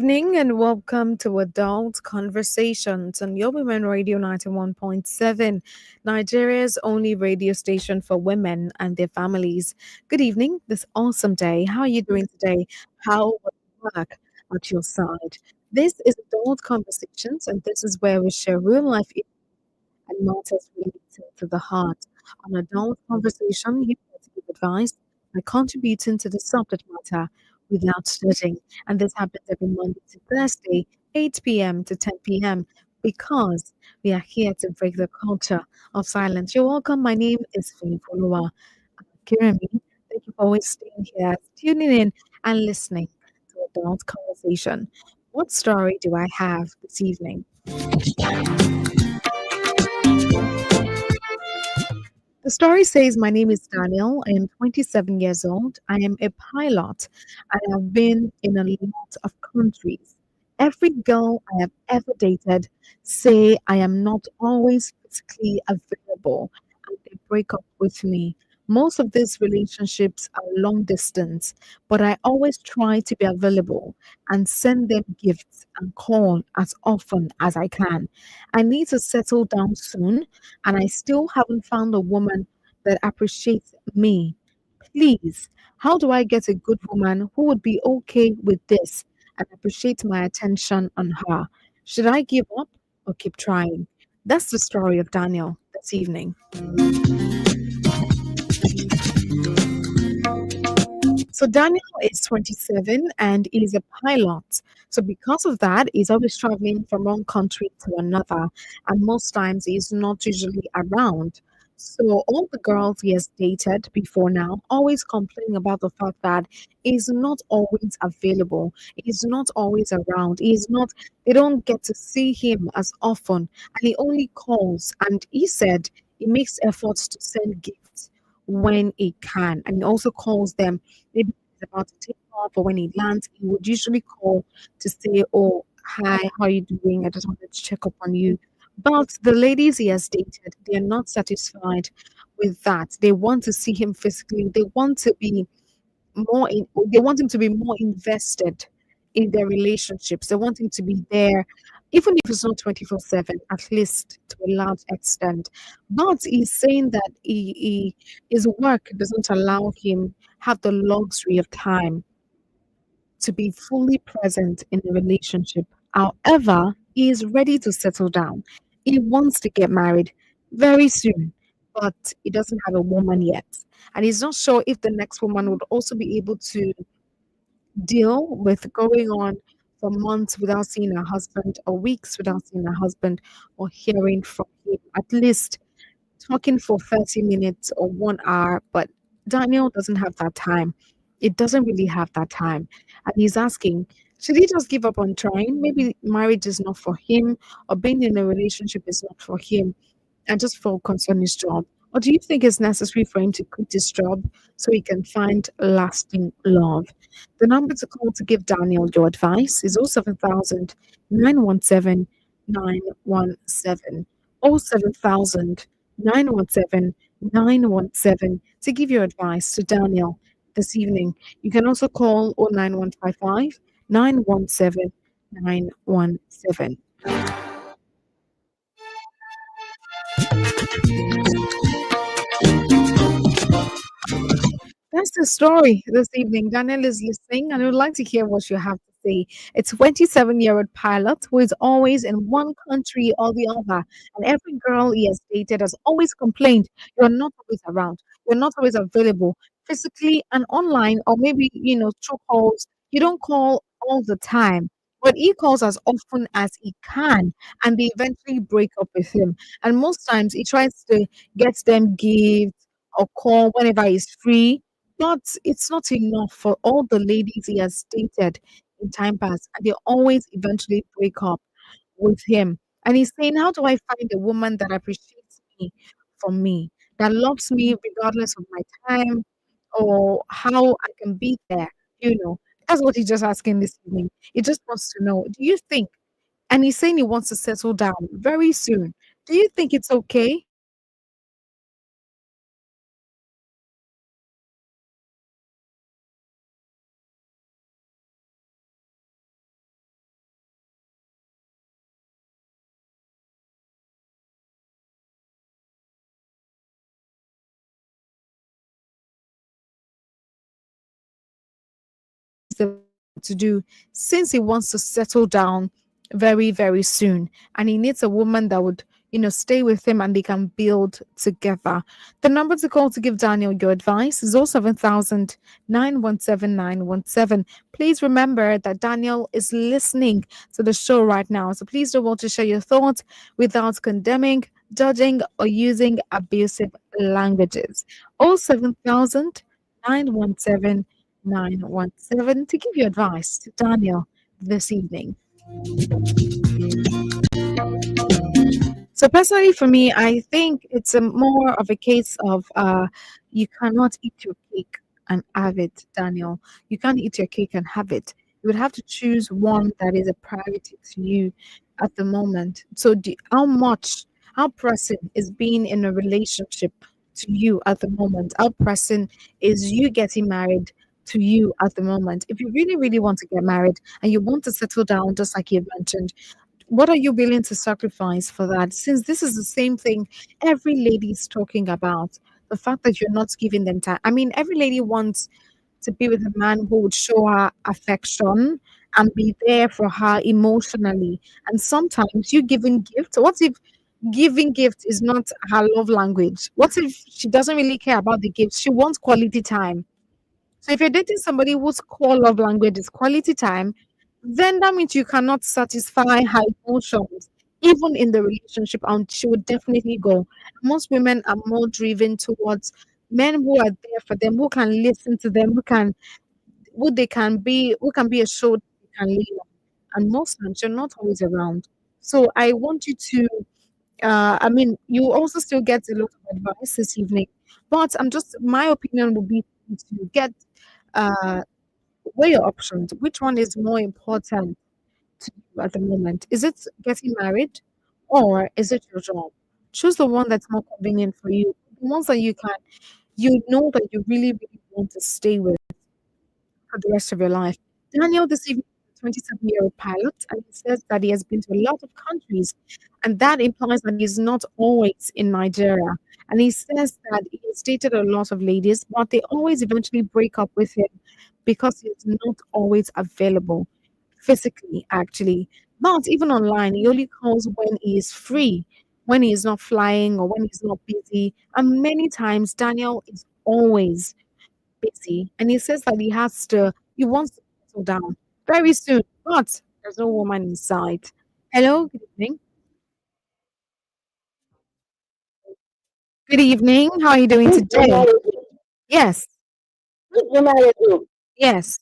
evening and welcome to Adult Conversations on Your Women Radio 91.7, Nigeria's only radio station for women and their families. Good evening, this awesome day. How are you doing today? How was work at your side? This is Adult Conversations, and this is where we share real life and matters related to the heart. On Adult Conversation, you get to give advice by contributing to the subject matter without studying. And this happens every Monday to Thursday, 8 p.m. to 10 p.m. because we are here to break the culture of silence. You're welcome. My name is Faye Folua Kiremi. Thank you for always staying here, tuning in, and listening to Adult Conversation. What story do I have this evening? The story says, my name is Daniel. I am 27 years old. I am a pilot. I have been in a lot of countries. Every girl I have ever dated say I am not always physically available and they break up with me. Most of these relationships are long distance, but I always try to be available and send them gifts and call as often as I can. I need to settle down soon and I still haven't found a woman that appreciates me. Please, how do I get a good woman who would be okay with this and appreciate my attention on her? Should I give up or keep trying? That's the story of Daniel this evening. So Daniel is 27 and is a pilot. So because of that, he's always traveling from one country to another, and most times he's not usually around. So all the girls he has dated before now always complain about the fact that he's not always available. He's not always around. He's not. They don't get to see him as often, and he only calls. And he said he makes efforts to send gifts when he can, and he also calls them maybe he's about to take off or when he lands, he would usually call to say, "Oh, hi, how are you doing? I just wanted to check up on you." But the ladies he has dated, they are not satisfied with that. They want to see him physically. They want to be they want him to be more invested in their relationships. They want him to be there, even if it's not 24/7, at least to a large extent. But he's saying that his work doesn't allow him have the luxury of time to be fully present in a relationship. However, he is ready to settle down. He wants to get married very soon, but he doesn't have a woman yet. And he's not sure if the next woman would also be able to deal with going on for months without seeing her husband or weeks without seeing her husband or hearing from him, at least talking for 30 minutes or 1 hour. But Daniel doesn't have that time. It doesn't really have that time. And he's asking, should he just give up on trying? Maybe marriage is not for him, or being in a relationship is not for him, and just focus on his job? Or do you think it's necessary for him to quit his job so he can find lasting love? The number to call to give Daniel your advice is 07000 917 917. 07000 917 917 to give your advice to Daniel this evening. You can also call 09155 917 917. That's the story this evening. Daniel is listening, and I would like to hear what you have to say. A 27-year-old pilot who is always in one country or the other, and every girl he has dated has always complained, "You're not always around. You're not always available physically and online, or maybe through calls. You don't call all the time." But he calls as often as he can, and they eventually break up with him. And most times he tries to get them gifts or call whenever he's free, but it's not enough for all the ladies he has dated in time past, and they always eventually break up with him. And he's saying, how do I find a woman that appreciates me for me, that loves me regardless of my time, or how I can be there? You know, that's what he's just asking this evening. He just wants to know, do you think, and he's saying he wants to settle down very soon. Do you think it's okay? to do since he wants to settle down very, very soon. And he needs a woman that would, stay with him and they can build together. The number to call to give Daniel your advice is 07000 Please remember that Daniel is listening to the show right now. So please don't want to share your thoughts without condemning, judging, or using abusive languages. 07000 to give you advice to Daniel this evening. So personally, for me, I think it's a more of a case of you cannot eat your cake and have it, Daniel. You can't eat your cake and have it. You would have to choose one that is a priority to you at the moment. So, how pressing is being in a relationship to you at the moment? How pressing is you getting married to you at the moment? If you really, really want to get married and you want to settle down, just like you mentioned, what are you willing to sacrifice for that? Since this is the same thing every lady is talking about, the fact that you're not giving them time. I mean, every lady wants to be with a man who would show her affection and be there for her emotionally. And sometimes you giving gifts. What if giving gifts is not her love language? What if she doesn't really care about the gifts? She wants quality time. So if you're dating somebody whose core love language is quality time, then that means you cannot satisfy her emotions, even in the relationship, and she would definitely go. Most women are more driven towards men who are there for them, who can listen to them, who can be a shoulder they can lean on. And most times you're not always around. So I want you to I mean, you also still get a lot of advice this evening, but my opinion would be to get uh, weigh your options. Which one is more important to you at the moment? Is it getting married or is it your job? Choose the one that's more convenient for you. The ones that you know that you really, really want to stay with for the rest of your life. Daniel this evening is a 27-year-old pilot, and he says that he has been to a lot of countries, and that implies that he's not always in Nigeria. And he says that he has dated a lot of ladies, but they always eventually break up with him because he's not always available physically, actually. But even online, he only calls when he is free, when he is not flying or when he's not busy. And many times, Daniel is always busy, and he says that he wants to settle down very soon, but there's no woman in sight. Hello, good evening. Good evening. How are you doing Which today? Yes, woman you do? yes.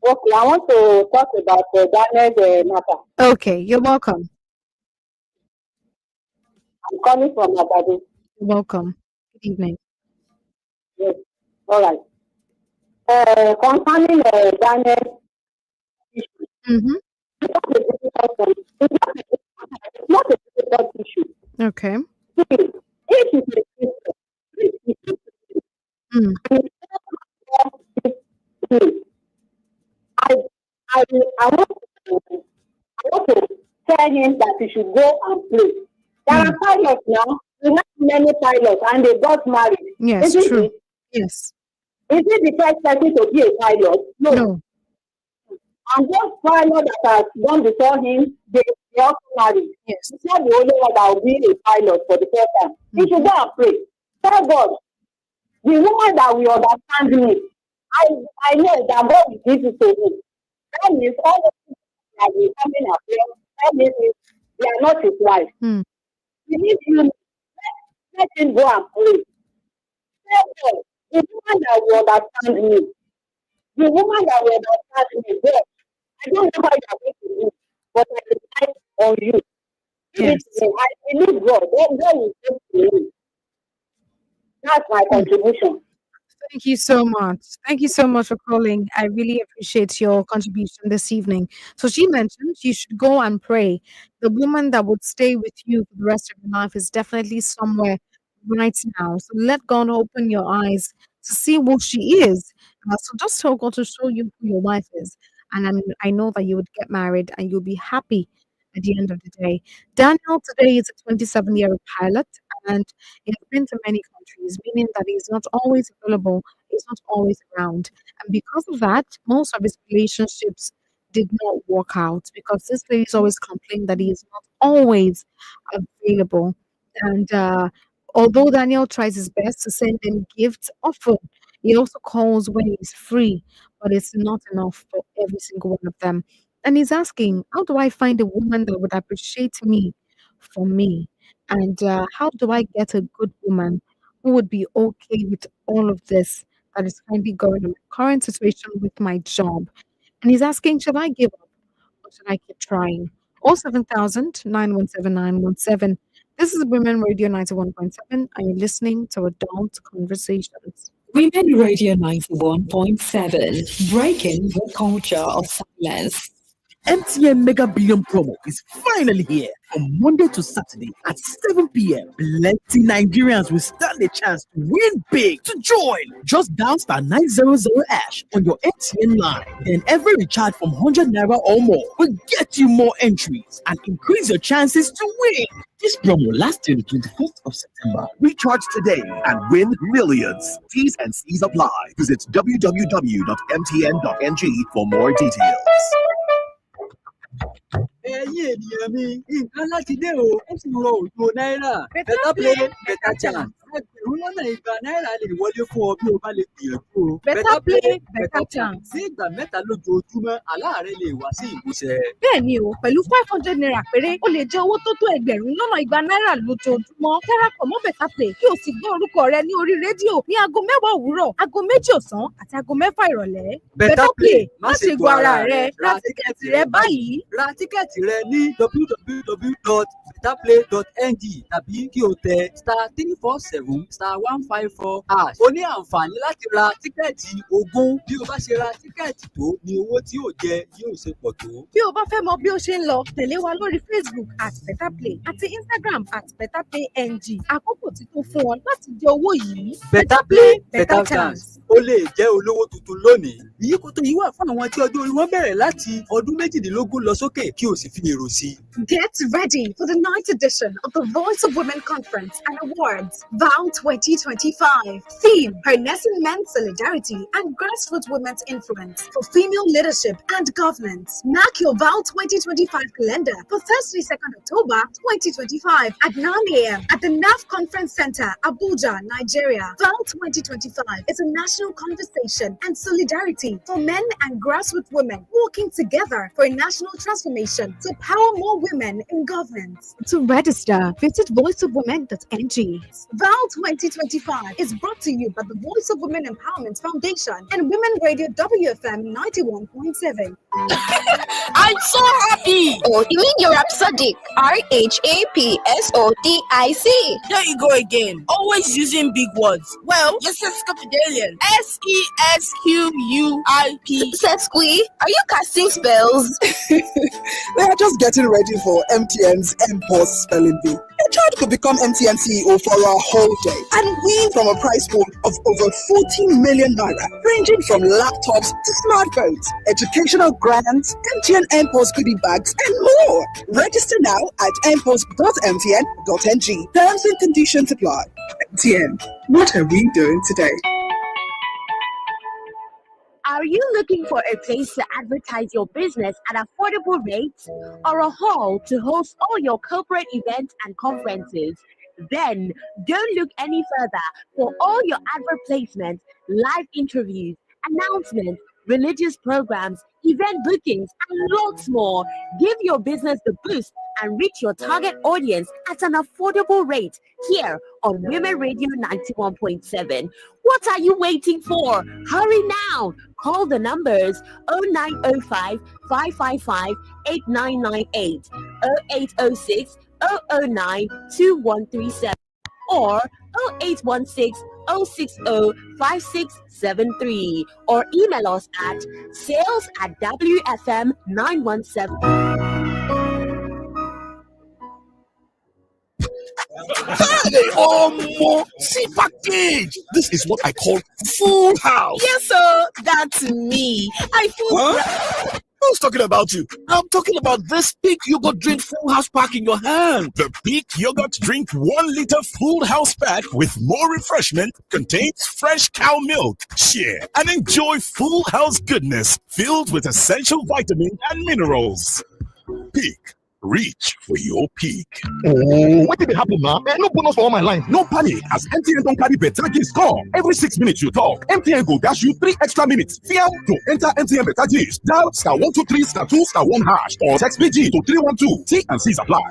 Okay, I want to talk about Daniel's matter. Okay, you're welcome. I'm calling from Abadi. You're welcome. Good evening. Yes. All right. Concerning Daniel, Mm-hmm. it's not a difficult one. It's not a difficult issue. Okay. See, if you take Mm, it, I, I, I want to, I want to tell him that he should go and play. There mm. are pilots now. We have many pilots, and they got married. Yes, Isn't true. it? Yes. Is it the first person to be a pilot? No. No. And those pilots that have gone before him, they also married. Yes. He's not the only one that will be a pilot for the first time. He should go and pray. Tell God, the woman that will understand me, I, I know that God will give it to me. That means all the people that will come in and pray, that means they are not his wife. Mm, He needs you. Let him go and pray. Tell God, the woman that will understand me, the woman that will understand me, God, I don't know how you are going to do, but I rely on you. Give it yes. to me. I believe God. God will give to me. That's my Mm. contribution. Thank you so much. Thank you so much for calling. I really appreciate your contribution this evening. So she mentioned you should go and pray. The woman that would stay with you for the rest of your life is definitely somewhere right now. So let God open your eyes to see who she is. So just tell God to show you who your wife is. And I know that you would get married and you'll be happy at the end of the day. Daniel today is a 27-year-old pilot, and he has been to many countries, meaning that he's not always available, he's not always around. And because of that, most of his relationships did not work out because this ladies always complain that he is not always available. And although Daniel tries his best to send them gifts often, he also calls when he's free, but it's not enough for every single one of them. And he's asking, how do I find a woman that would appreciate me for me? And how do I get a good woman who would be okay with all of this that is currently going on, my current situation with my job? And he's asking, should I give up or should I keep trying? All 7,000 This is Women Radio 91.7, and you're listening to Adult Conversations. Women Radio 91.7, breaking the culture of silence. MTN Mega Billion promo is finally here from Monday to Saturday at 7 p.m. Plenty Nigerians will stand a chance to win big. To join, just dial star 900 hash on your MTN line. Then every recharge from 100 naira or more will get you more entries and increase your chances to win. This promo lasts till the 24th of September. Recharge today and win millions. T's and C's apply. Visit www.mtn.ng for more details. ẹ̀yin ènìyàn mi nǹkan láti dé o ó sì rọ òjò náírà better play better chance ẹgbẹ̀rún lọ́nà igba náírà lè wọlé fún ọ bí o bá lè gbìyànjú o Better play, better chance. sí ìgbà mẹ́ta lójoojúmọ́ àlá rẹ lè wá sí ìmúṣẹ. Bẹ́ẹ̀ni o, pẹ̀lú 500 naira péré, o lè jẹ owó tó tó ẹgbẹ̀rún lọ́nà igba náírà lójoojúmọ́. Darapọ̀ mọ́ Better Play kí o sì gbọ́ orúkọ rẹ ní orí rédíò ní aago 10 òwúrọ̀, aago 2 ọ̀sán àti aago 6 ìrọ̀lẹ́. Better Play má ṣe gbọ́ ara rẹ, ra tíkẹ́ẹ̀tì rẹ báyìí. ra tíkẹ́ẹ̀tì rẹ ní www.betterplay.ng tàbí kí o tẹ *347*154#. O ní àǹfààní láti ra tíkẹ́ẹ̀tì 20. Bí o bá ṣe ra tíkẹ́ẹ̀tì tó ni owó tí yóò jẹ yóò ṣe pọ̀ tó. Bí o bá fẹ́ mọ bí ó ṣe ń lọ, tẹ̀lé wa lórí Facebook @BetterPlay àti Instagram @BetterPlayNG. Àkókò ti tó fún ọ láti jẹ owó yìí. Better Play, better chance. O lè jẹ́ olówó tuntun lónìí. Ìyíkoto yìí wà fún àwọn tí ọjọ́ orí wọn bẹ̀rẹ̀ láti ọdún 18 lọ sókè kí o sì fi èrò sí. Get ready for the 9th edition of the Voice of Women Conference and Awards, VOW 2025. Theme, Harnessing Men's Solidarity and Grassroots Women's Influence for Female Leadership and Governance. Mark your VOW 2025 calendar for Thursday, 2nd October 2025 at 9 a.m. at the NAF Conference Center, Abuja, Nigeria. VOW 2025 is a national conversation and solidarity for men and grassroots women working together for a national transformation to power more women in governance. To register, visit voiceofwomen.ng. VOW 2025 is brought to you by the Voice of Women Empowerment Foundation and Women Radio WFM 91.7. I'm so happy! Oh, you mean you're rhapsodic? RHAPSODIC. There you go again. Always using big words. Well, you're sesquipedalian. SESQUIP. Sesqui? Are you casting spells? We are just getting ready for MTN's MPOS Spelling Bee. Your child could become MTN CEO for a whole day and win from a prize pool of over 14 million naira, ranging from laptops to smartphones, educational grants, MTN MPOS goodie bags, and more. Register now at mpos.mtn.ng. Terms and conditions apply. MTN, what are we doing today? Are you looking for a place to advertise your business at affordable rates or a hall to host all your corporate events and conferences? Then don't look any further for all your advert placements, live interviews, announcements, religious programs, event bookings, and lots more. Give your business the boost and reach your target audience at an affordable rate here on Women Radio 91.7. What are you waiting for? Hurry now. Call the numbers 0905 555 8998, 0806 009 2137, or 0816 060 5673, or email us at sales@wfm917. Hey, see package. This is what I call full house. Yes, sir. That's me. I feel Huh? Oh, who's talking about you? I'm talking about this Peak Yogurt Drink Full House Pack in your hand. The Peak Yogurt Drink 1 liter Full House Pack with more refreshment contains fresh cow milk. Share and enjoy full house goodness filled with essential vitamins and minerals. Peak. Reach for your peak. Oh, what did happen, man? No bonus for all my line. No panic, as MTN don't carry better gifts come. Every 6 minutes you talk, MTN will dash you 3 extra minutes. Fear to enter MTN better gifts. Dial *123 *2 *1 hash or text PG to 312. T and C's apply.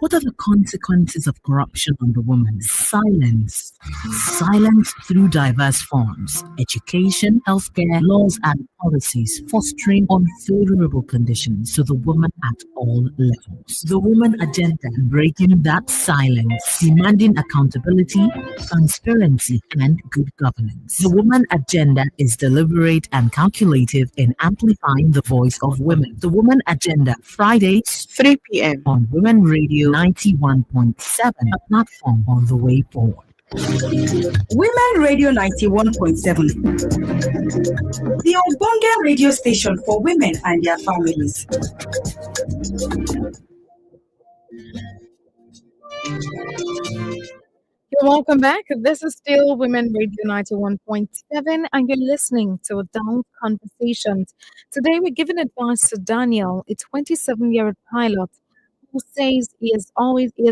What are the consequences of corruption on the woman? Silence. Silence through diverse forms. Education, healthcare, laws and policies fostering unfavorable conditions to the woman at all levels. The Woman Agenda, breaking that silence, demanding accountability, transparency and good governance. The Woman Agenda is deliberate and calculative in amplifying the voice of women. The Woman Agenda, Fridays, 3 p.m. on Women Radio 91.7, a platform on the way forward. Women Radio 91.7, the Ogbonge radio station for women and their families. Welcome back. This is still Women Radio 91.7, and you're listening to Adult Conversations. Today, we're giving advice to Daniel, a 27-year-old pilot who says he has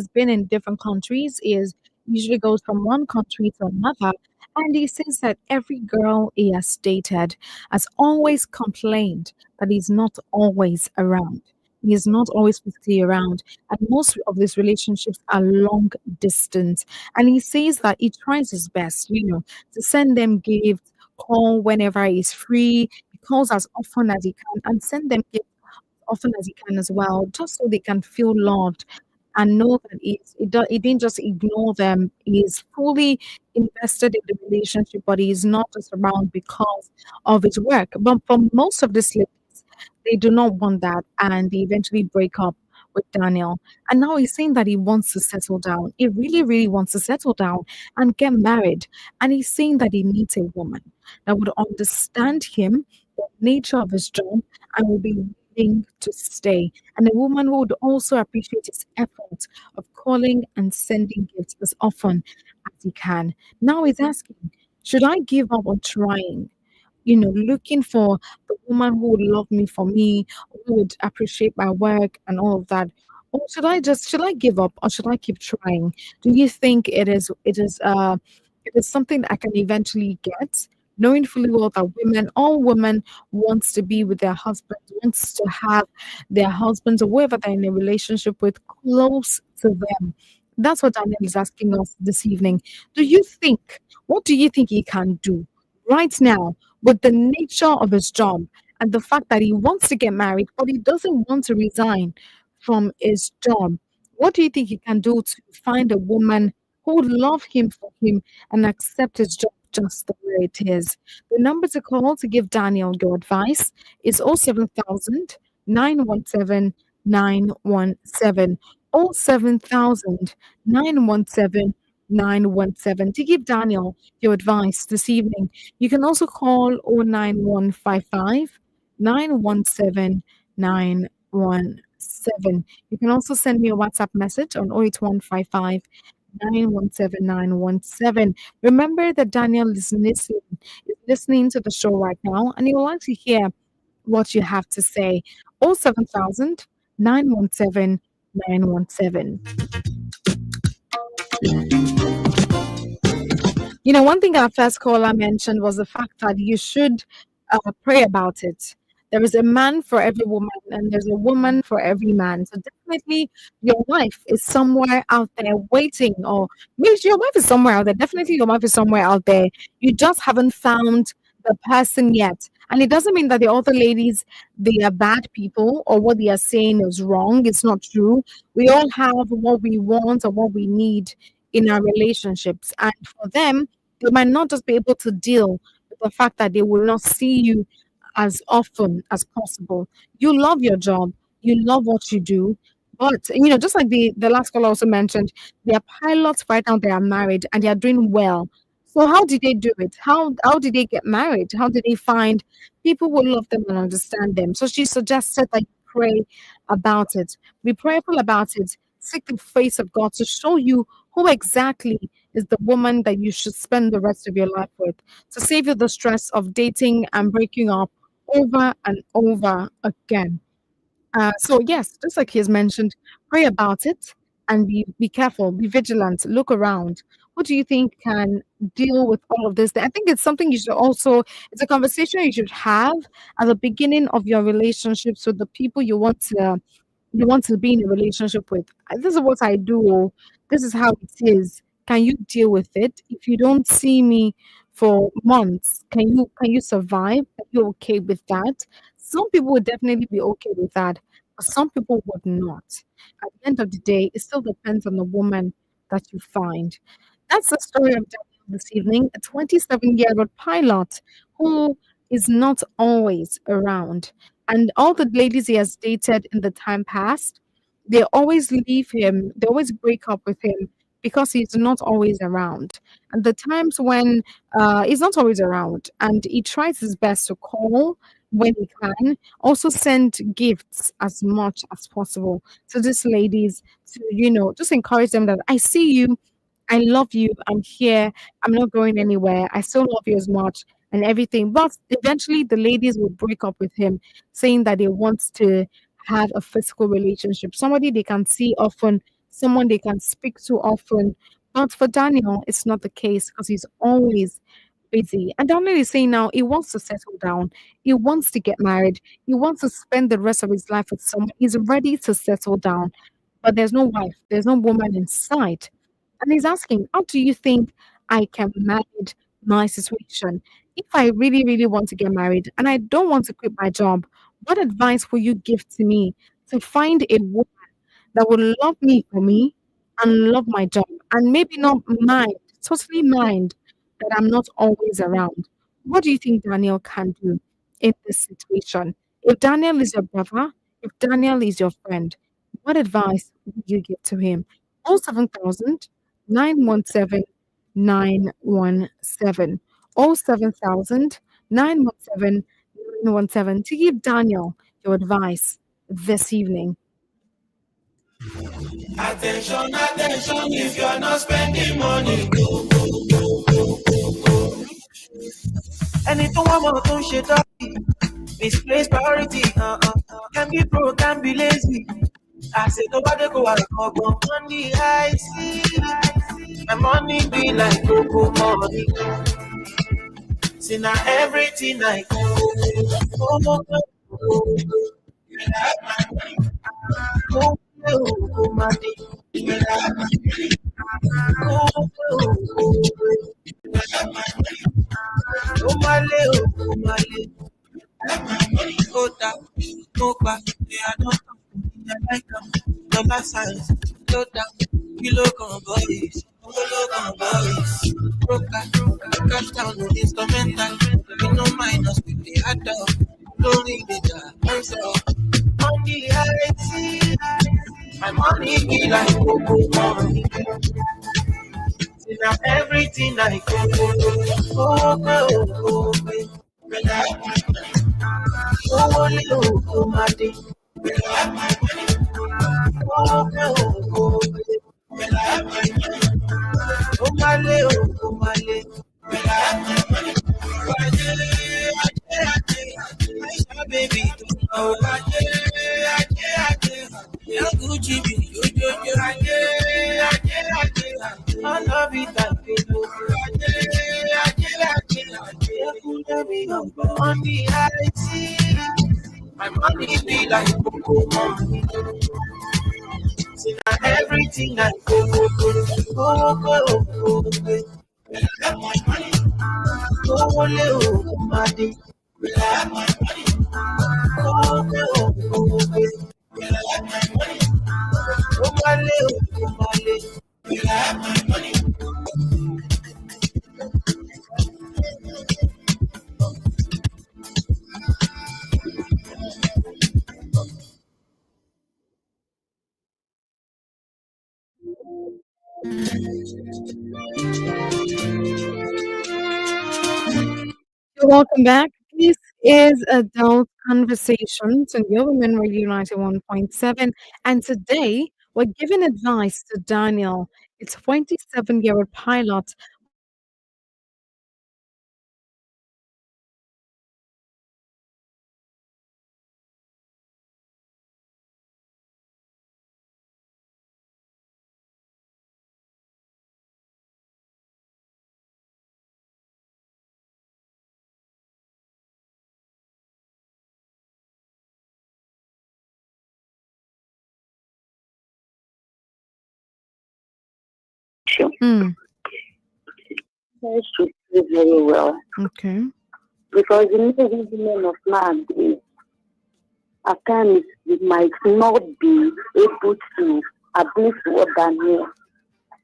been in different countries. He usually goes from one country to another, and he says that every girl he has dated has always complained that he's not always around. He is not always physically around, and most of these relationships are long distance. And he says that he tries his best, to send them gifts, call whenever he's free. He calls as often as he can and send them gifts often as he can as well, just so they can feel loved and know that he didn't just ignore them. He is fully invested in the relationship, but he is not just around because of his work. But for most of these ladies, they do not want that, and they eventually break up with Daniel. And now he's saying that he wants to settle down. He really, really wants to settle down and get married. And he's saying that he needs a woman that would understand him, the nature of his job, and will be willing to stay. And a woman who would also appreciate his effort of calling and sending gifts as often as he can. Now he's asking, should I give up on trying? Looking for the woman who would love me for me, who would appreciate my work and all of that. Or should I give up, or should I keep trying? Do you think it is something that I can eventually get? Knowing fully well that all women wants to be with their husbands, wants to have their husbands or whoever they're in a relationship with close to them. That's what Daniel is asking us this evening. What do you think he can do right now with the nature of his job and the fact that he wants to get married, but he doesn't want to resign from his job? What do you think he can do to find a woman who would love him for him and accept his job just the way it is? The number to call to give Daniel your advice is 07000 917 917. 07000 917 917 to give Daniel your advice this evening. You can also call 09155 917 917. You can also send me a WhatsApp message on 08155 917 917. Remember that Daniel is listening to the show right now, and he would like to hear what you have to say. 07000 917 917. One thing our first caller mentioned was the fact that you should pray about it. There is a man for every woman, and there's a woman for every man. So definitely your wife is somewhere out there waiting, or maybe your wife is somewhere out there. Definitely your wife is somewhere out there. You just haven't found the person yet. And it doesn't mean that the other ladies, they are bad people or what they are saying is wrong. It's not true. We all have what we want or what we need in our relationships. And for them, they might not just be able to deal with the fact that they will not see you as often as possible. You love your job. You love what you do. But, just like the last caller also mentioned, they are pilots right now. They are married and they are doing well. So how did they do it? How did they get married? How did they find people who love them and understand them? So she suggested that you pray about it. Be prayerful about it. Seek the face of God to show you who exactly is the woman that you should spend the rest of your life with, to save you the stress of dating and breaking up over and over again. So yes, just like he has mentioned, pray about it and be careful, be vigilant, look around. What do you think can deal with all of this? I think it's something you should also. It's a conversation you should have at the beginning of your relationships with the people you want to be in a relationship with. This is what I do. Oh, this is how it is. Can you deal with it? If you don't see me for months, can you survive? Are you okay with that? Some people would definitely be okay with that, but some people would not. At the end of the day, it still depends on the woman that you find. That's the story of Daniel this evening, a 27-year-old pilot who is not always around. And all the ladies he has dated in the time past, they always leave him, they always break up with him because he's not always around. And the times when he's not always around and he tries his best to call when he can, also send gifts as much as possible to these ladies to, just encourage them that I see you, I love you, I'm here, I'm not going anywhere, I still love you as much and everything. But eventually the ladies will break up with him, saying that they want to have a physical relationship, somebody they can see often, someone they can speak to often. But for Daniel, it's not the case because he's always busy. And Daniel is saying now he wants to settle down, he wants to get married, he wants to spend the rest of his life with someone. He's ready to settle down, but there's no wife, there's no woman in sight. And he's asking, how do you think I can manage my situation? If I really, really want to get married and I don't want to quit my job, what advice will you give to me to find a woman that will love me for me and love my job and maybe not mind, totally mind that I'm not always around? What do you think Daniel can do in this situation? If Daniel is your brother, if Daniel is your friend, what advice would you give to him? 07000 917 917 07000 917 917 to give Daniel your advice this evening. Attention, attention, if you're not spending money, go, go, go, go, go, go. Anything one more don't shit up, misplaced priority, can be pro, can be lazy. I say nobody go out of money, I see. My money be like cocoa money. See now everything I go, go, go, go, go. Go, go, go, money. Go, go, go. Oh my leo, oh my leo. Go down, go back. Yeah, I don't I like them. Number signs, go down. Kilo con boys, kilo con boys. Broke, cut down the instrumental. You know minus with the hot dog. Don't need the myself. On the high my money be like cocoa money. See now everything I go, go, go, go, go. Oh, little, oh, my day. Oh, oh, oh, my little, oh, my little. Baby, oh, Gucci, I love it, on the high my money be like cocoa money. See now everything I go, go, go, go, go, go. Have my money. Go, little, money. Have my money. Go, go, go, go. Have my money. Go, my little, money. Have my money. Welcome back. This is Adult Conversations on Your Women Radio 91.7. And today we're giving advice to Daniel. It's 27-year-old pilot. Sure. Mm. I should do very well. Okay. Because the women of man, at times we might not be able to abuse what Daniel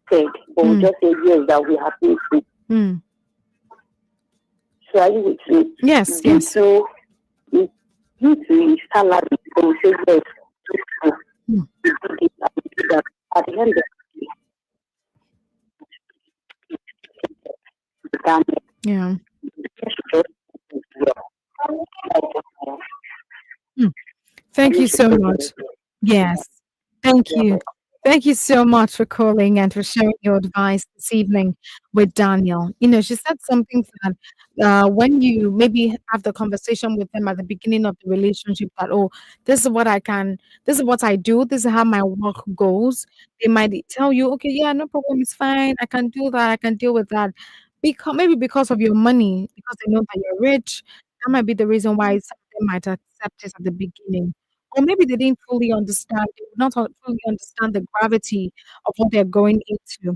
said, but we just say yes that we have been free. Mm. So are you with me? Yes, yes. So due to his salary, but we say yes. Mm. At the end of the day, Yeah. Thank you so much. Yes. Thank you. Thank you so much for calling and for sharing your advice this evening with Daniel. She said something that when you maybe have the conversation with them at the beginning of the relationship that, oh, this is what I do, this is how my work goes. They might tell you, okay, yeah, no problem, it's fine. I can do that. I can deal with that. Maybe because of your money, because they know that you're rich, that might be the reason why some of them might accept it at the beginning. Or maybe they didn't fully understand, they did not fully understand the gravity of what they're going into.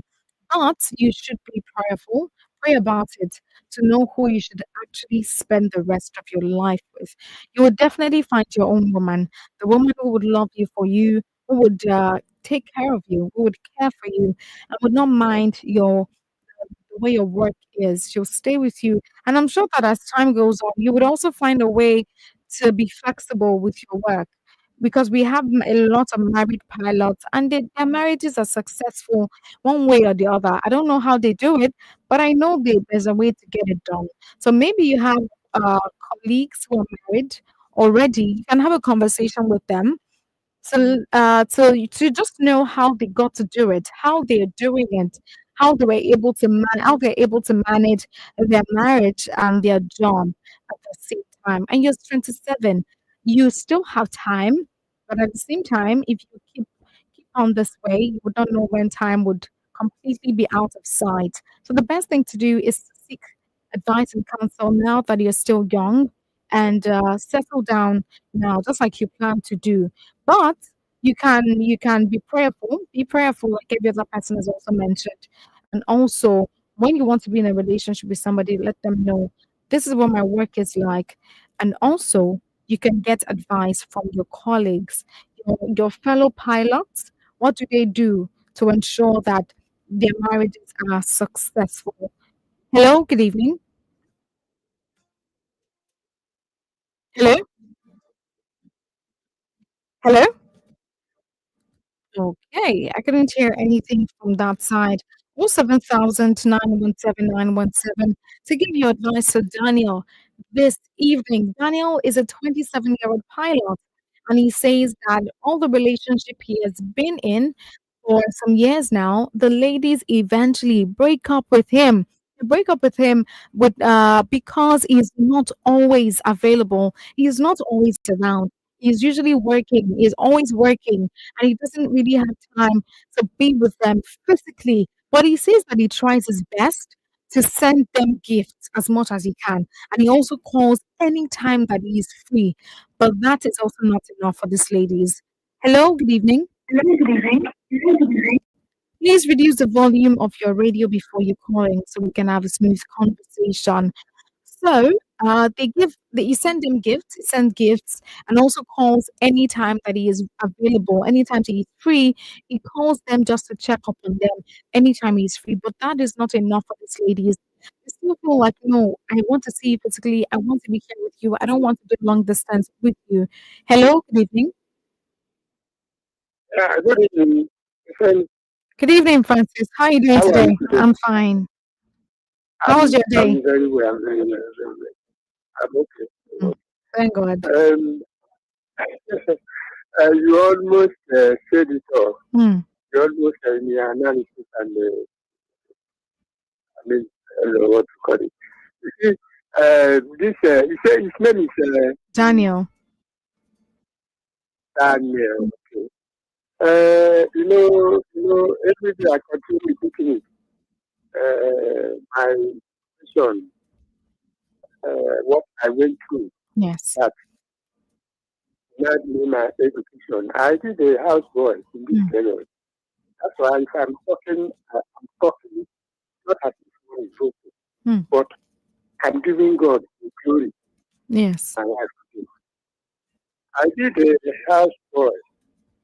But you should be prayerful, pray about it to know who you should actually spend the rest of your life with. You would definitely find your own woman, the woman who would love you for you, who would take care of you, who would care for you, and would not mind the way your work is. She'll stay with you. And I'm sure that as time goes on, you would also find a way to be flexible with your work because we have a lot of married pilots and their marriages are successful one way or the other. I don't know how they do it, but I know there's a way to get it done. So maybe you have colleagues who are married already. You can have a conversation with them to just know how they got to do it, how they're doing it, how they're able to manage their marriage and their job at the same time. And you're 27, you still have time, but at the same time, if you keep on this way, you would not know when time would completely be out of sight. So the best thing to do is to seek advice and counsel now that you're still young and settle down now, just like you plan to do. But you can be prayerful, like every other person has also mentioned. And also, when you want to be in a relationship with somebody, let them know this is what my work is like. And also, you can get advice from your colleagues, your fellow pilots. What do they do to ensure that their marriages are successful? Hello, good evening. Hello, hello. Okay, I couldn't hear anything from that side. 07000 to give you advice to Daniel this evening. Daniel is a 27-year-old pilot, and he says that all the relationship he has been in for some years now, the ladies eventually break up with him. They break up with him because he's not always available. He's not always around. He's usually working. He's always working, and he doesn't really have time to be with them physically. But he says that he tries his best to send them gifts as much as he can, and he also calls anytime that he is free. But that is also not enough for these ladies. Hello, good evening. Please reduce the volume of your radio before you're calling so we can have a smooth conversation. So you send him gifts, he sends gifts, and also calls anytime that he is available, anytime that he's free. He calls them just to check up on them anytime he's free. But that is not enough for these ladies. They still feel like, no, I want to see you physically. I want to be here with you. I don't want to do long distance with you. Hello, good evening. Good evening. Friend, Good evening, Francis. How are you doing how are you today? today? I'm fine. How was your day? I'm very well. I'm very well. Very well. I'm okay. Mm. Thank God. You almost said it all. Mm. You almost in your analysis and I mean, I don't know what to call it. You see, this he said his name is Daniel. Daniel. Okay. Every day I continue thinking my vision, what I went through. Yes. That led me my education. I did a houseboy in this period. That's why if I'm talking not as if one is okay, but I'm giving God the glory. Yes. My life. I did a houseboy.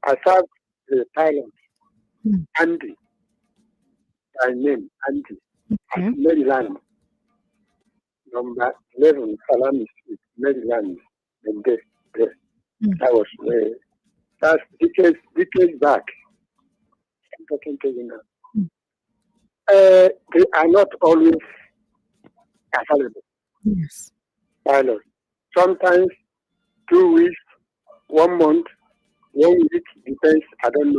I served the pilot, Andy, by name, Andy, at Maryland, number 11, Salami Street, Maryland, and there. That was that's decades back. I'm talking to you now. They are not always available. Yes. Pilots. Sometimes 2 weeks, 1 month, 1 week, depends. I don't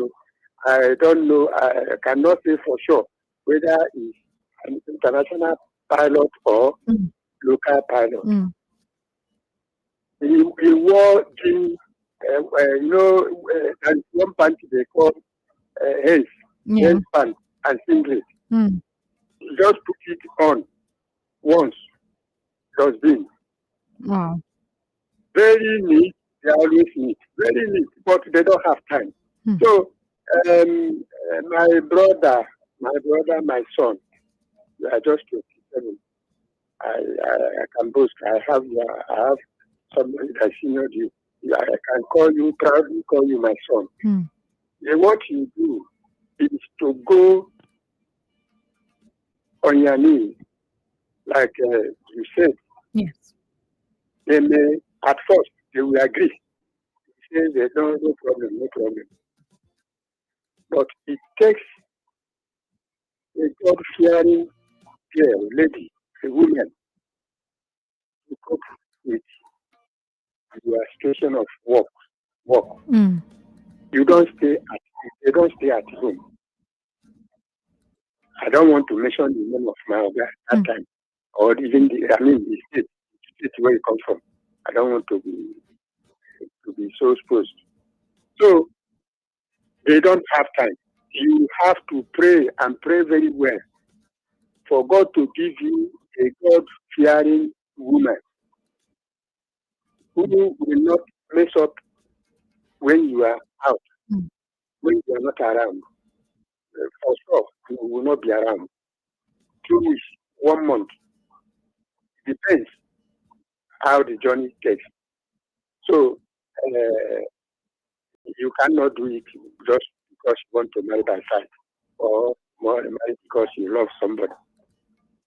know. I cannot say for sure whether it's an international pilot or local pilot. He wore jeans, and one pant they call haze pants and singlet. He just put it on once. Just been Wow. very neat. They always neat, very neat, but they don't have time. So my brother, my son, they are just 27. I can boast. I have somebody that senior you. I can proudly call you my son. And what you do is to go on your knees, like you said. Yes. They may, at first, they will agree. They say they don't, no problem. But it takes a God-fearing girl, lady, a woman, to cope with your situation of work. They don't stay at home. I don't want to mention the name of my organ at that time, or even the state where you come from. I don't want to be so exposed. So they don't have time. You have to pray and pray very well for God to give you a God-fearing woman who will not mess up when you are out, when you are not around. For sure, you will not be around. 2 weeks, 1 month. Depends how the journey takes. So you cannot do it just because you want to marry by sight or marry because you love somebody.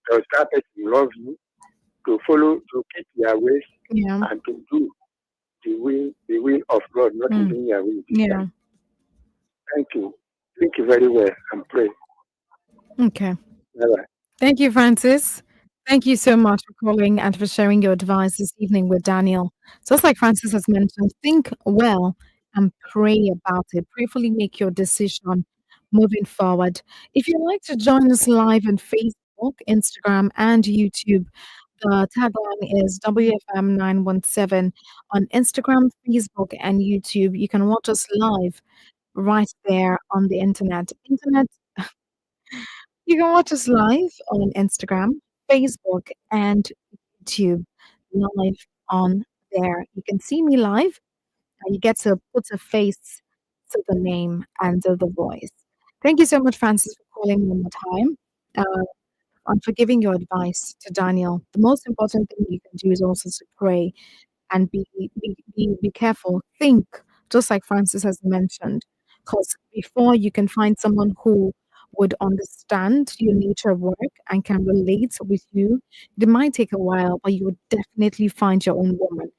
Because that person loves you to follow, to keep your ways and to do the will of God, not even your will. Yeah. Thank you. Thank you very well and pray. Okay. Bye-bye. Thank you, Francis. Thank you so much for calling and for sharing your advice this evening with Daniel. Just like Francis has mentioned, think well and pray about it. Prayerfully make your decision moving forward. If you'd like to join us live on Facebook, Instagram, and YouTube, the tagline is WFM917 on Instagram, Facebook, and YouTube. You can watch us live right there on the internet. You can watch us live on Instagram, Facebook, and YouTube live on there. You can see me live. And you get to put a face to the name and to the voice. Thank you so much, Francis, for calling one more time. And for giving your advice to Daniel. The most important thing you can do is also to pray and be careful. Think, just like Francis has mentioned, because before you can find someone who would understand your nature of work and can relate with you, it might take a while, but you would definitely find your own woman.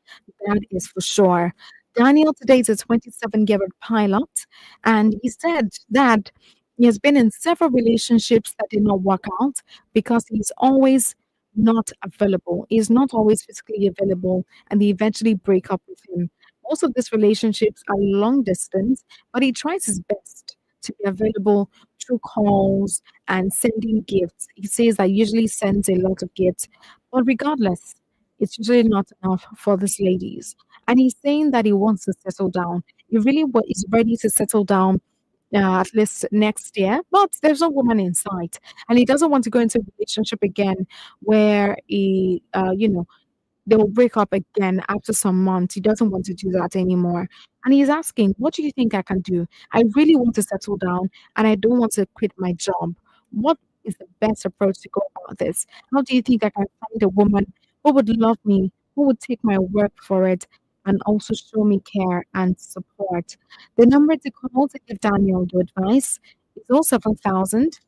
That is for sure. Daniel today is a 27-year-old pilot, and he said that he has been in several relationships that did not work out because he's always not available. He's not always physically available, and they eventually break up with him. Most of these relationships are long distance, but he tries his best to be available through calls and sending gifts. He says that he usually sends a lot of gifts, but regardless, it's usually not enough for these ladies. And he's saying that he wants to settle down. He really is ready to settle down at least next year, but there's no woman in sight. And he doesn't want to go into a relationship again where they will break up again after some months. He doesn't want to do that anymore. And he's asking, what do you think I can do? I really want to settle down and I don't want to quit my job. What is the best approach to go about this? How do you think I can find a woman who would love me, who would take my work for it, and also show me care and support? The number to call to give Daniel your advice is 07000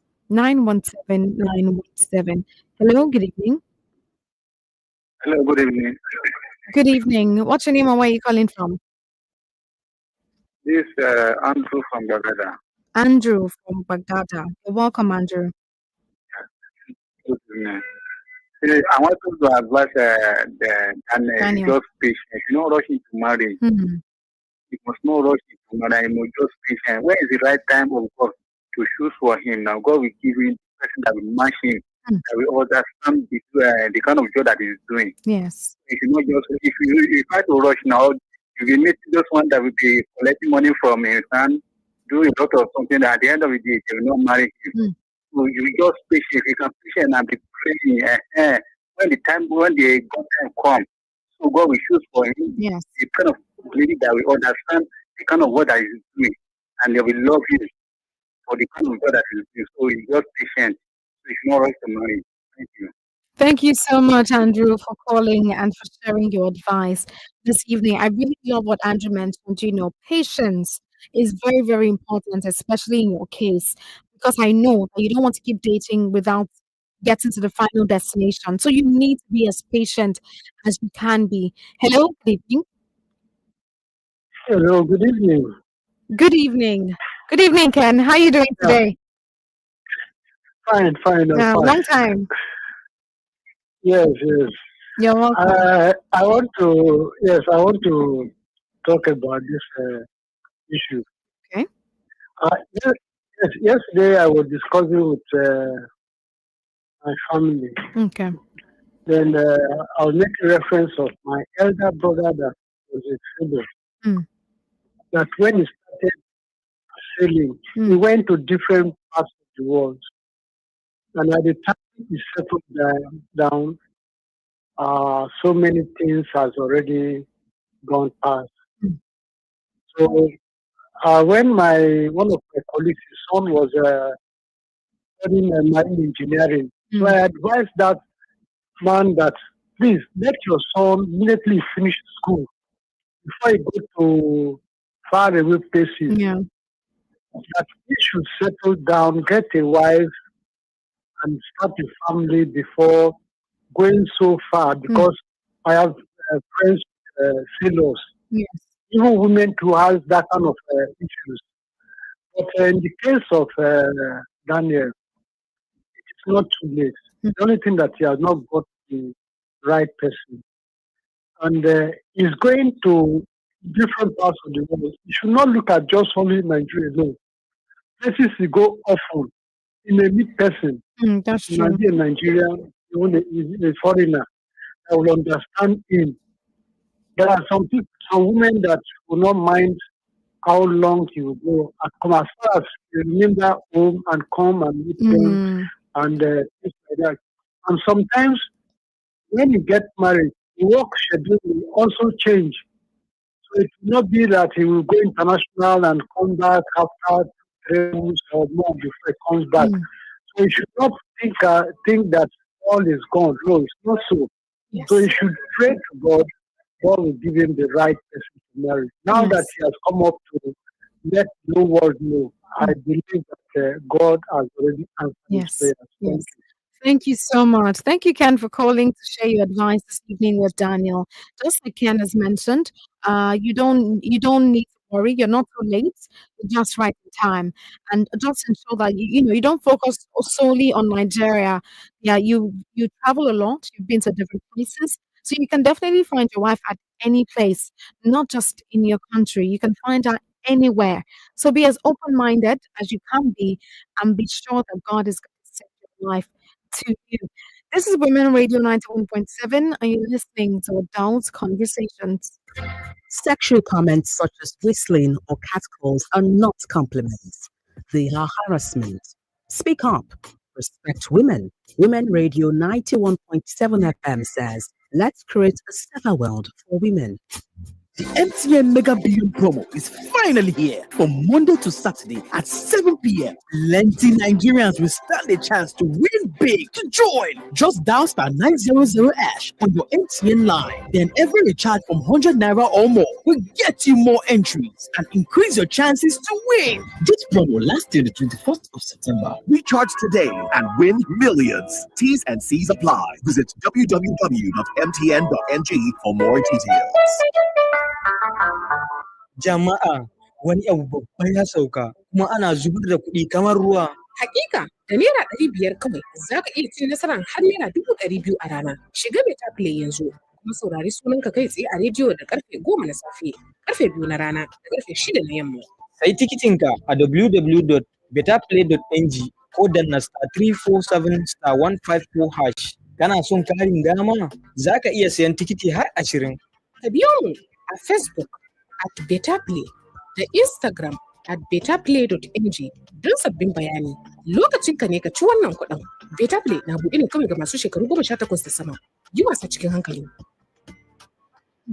Hello, good evening. Hello, good evening. Good evening. What's your name and where are you calling from? This is Andrew from Bagada. Andrew from Bagada. You're welcome, Andrew. Good evening. I want to advise Daniel. Just patient. You know, rushing to marry. Mm-hmm. You must not rush into marry. You must just patient. When is the right time of God to choose for him? Now, God will give him the person that will match him, that will understand the kind of job that he's doing. Yes. If you not just if you try to rush now, you will meet just one that will be collecting money from his hand, do a lot of something that at the end of the day they will not marry him. So you just patient. You can patient and be praying. When the God time comes, so God will choose for him the kind of lady that will understand the kind of work that he's doing, and they will love him for the kind of God that he's doing. So you just patient. So you should not rush to marry. Thank you. Thank you so much, Andrew, for calling and for sharing your advice this evening. I really love what Andrew mentioned. Patience is very, very important, especially in your case, because I know that you don't want to keep dating without getting to the final destination. So you need to be as patient as you can be. Hello, good evening. Hello, good evening. Good evening. Good evening, Ken. How are you doing today? Fine, fine. Long time. Yes. You're welcome. I want to talk about this issue. Okay. Yesterday I was discussing with my family. Okay. Then I was making reference of my elder brother that was a sailor. That when he started sailing, he went to different parts of the world. And at the time he settled down, so many things has already gone past. So when one of my colleagues, his son was studying marine engineering, so I advised that man that please let your son immediately finish school before he go to far away places. Yeah. That he should settle down, get a wife, and start a family before going so far. Because I have friends sailors, even women who has that kind of issues. But in the case of Daniel, it's not too late. The only thing that he has not got the right person, and he's going to different parts of the world. You should not look at just only Nigeria alone. Places you go often, he may meet person. That's He true. might be a Nigerian, a foreigner that will understand him. There are some people, some women that will not mind how long he will go and come as far as you remember home and come and meet them and things like that. And sometimes when you get married, the work schedule will also change. So it will not be that he will go international and come back after 3 months or more before he comes back. So you should not think that all is gone. No, it's not so. Yes. So you should pray to God. God will give him the right person to marry. Now that he has come up to let the world know, I believe that God has already answered his prayers. Yes. Thank you so much. Thank you, Ken, for calling to share your advice this evening with Daniel. Just like Ken has mentioned, you don't need to worry, you're not too late. You're just right in time, and just ensure that you don't focus solely on Nigeria. Yeah, you travel a lot. You've been to different places, so you can definitely find your wife at any place, not just in your country. You can find her anywhere. So be as open-minded as you can be, and be sure that God is going to save your life to you. This is Women Radio 91.7, and you're listening to Adult Conversations. Sexual comments such as whistling or catcalls are not compliments. They are harassment. Speak up. Respect women. Women Radio 91.7 FM says, let's create a safer world for women. The MTN Mega Billion promo is finally here from Monday to Saturday at 7 p.m. Plenty Nigerians will stand a chance to win big. To join, just dial star 900 hash on your MTN line. Then every recharge from 100 naira or more will get you more entries and increase your chances to win. This promo lasts till the 21st of September. Recharge today and win millions. T's and C's apply. Visit www.mtn.ng for more details. Jama'a wani abu babba ya sauka kuma ana zubar da kuɗi kamar ruwa. Hakika da naira 500 kawai za ka iya cin nasarar har naira 200,000 a rana. Shiga Beta Play yanzu kuma saurari sunanka kai tsaye a rediyo da karfe 10 na safe, karfe 2 na rana da karfe 6 na yamma. Sai tikitinka a www.betaplay.ng ko danna star 347 star 154 hash. Kana son karin dama? Za ka iya sayan tikiti har 20. Ka biyo mu a Facebook at Beta Play da Instagram at betaplay.ng don sabbin bayani. Lokacin ka ne ka ci wannan kuɗin. Beta Play na buɗe ne kawai ga masu shekaru 18 da sama. Yi wasa cikin hankali.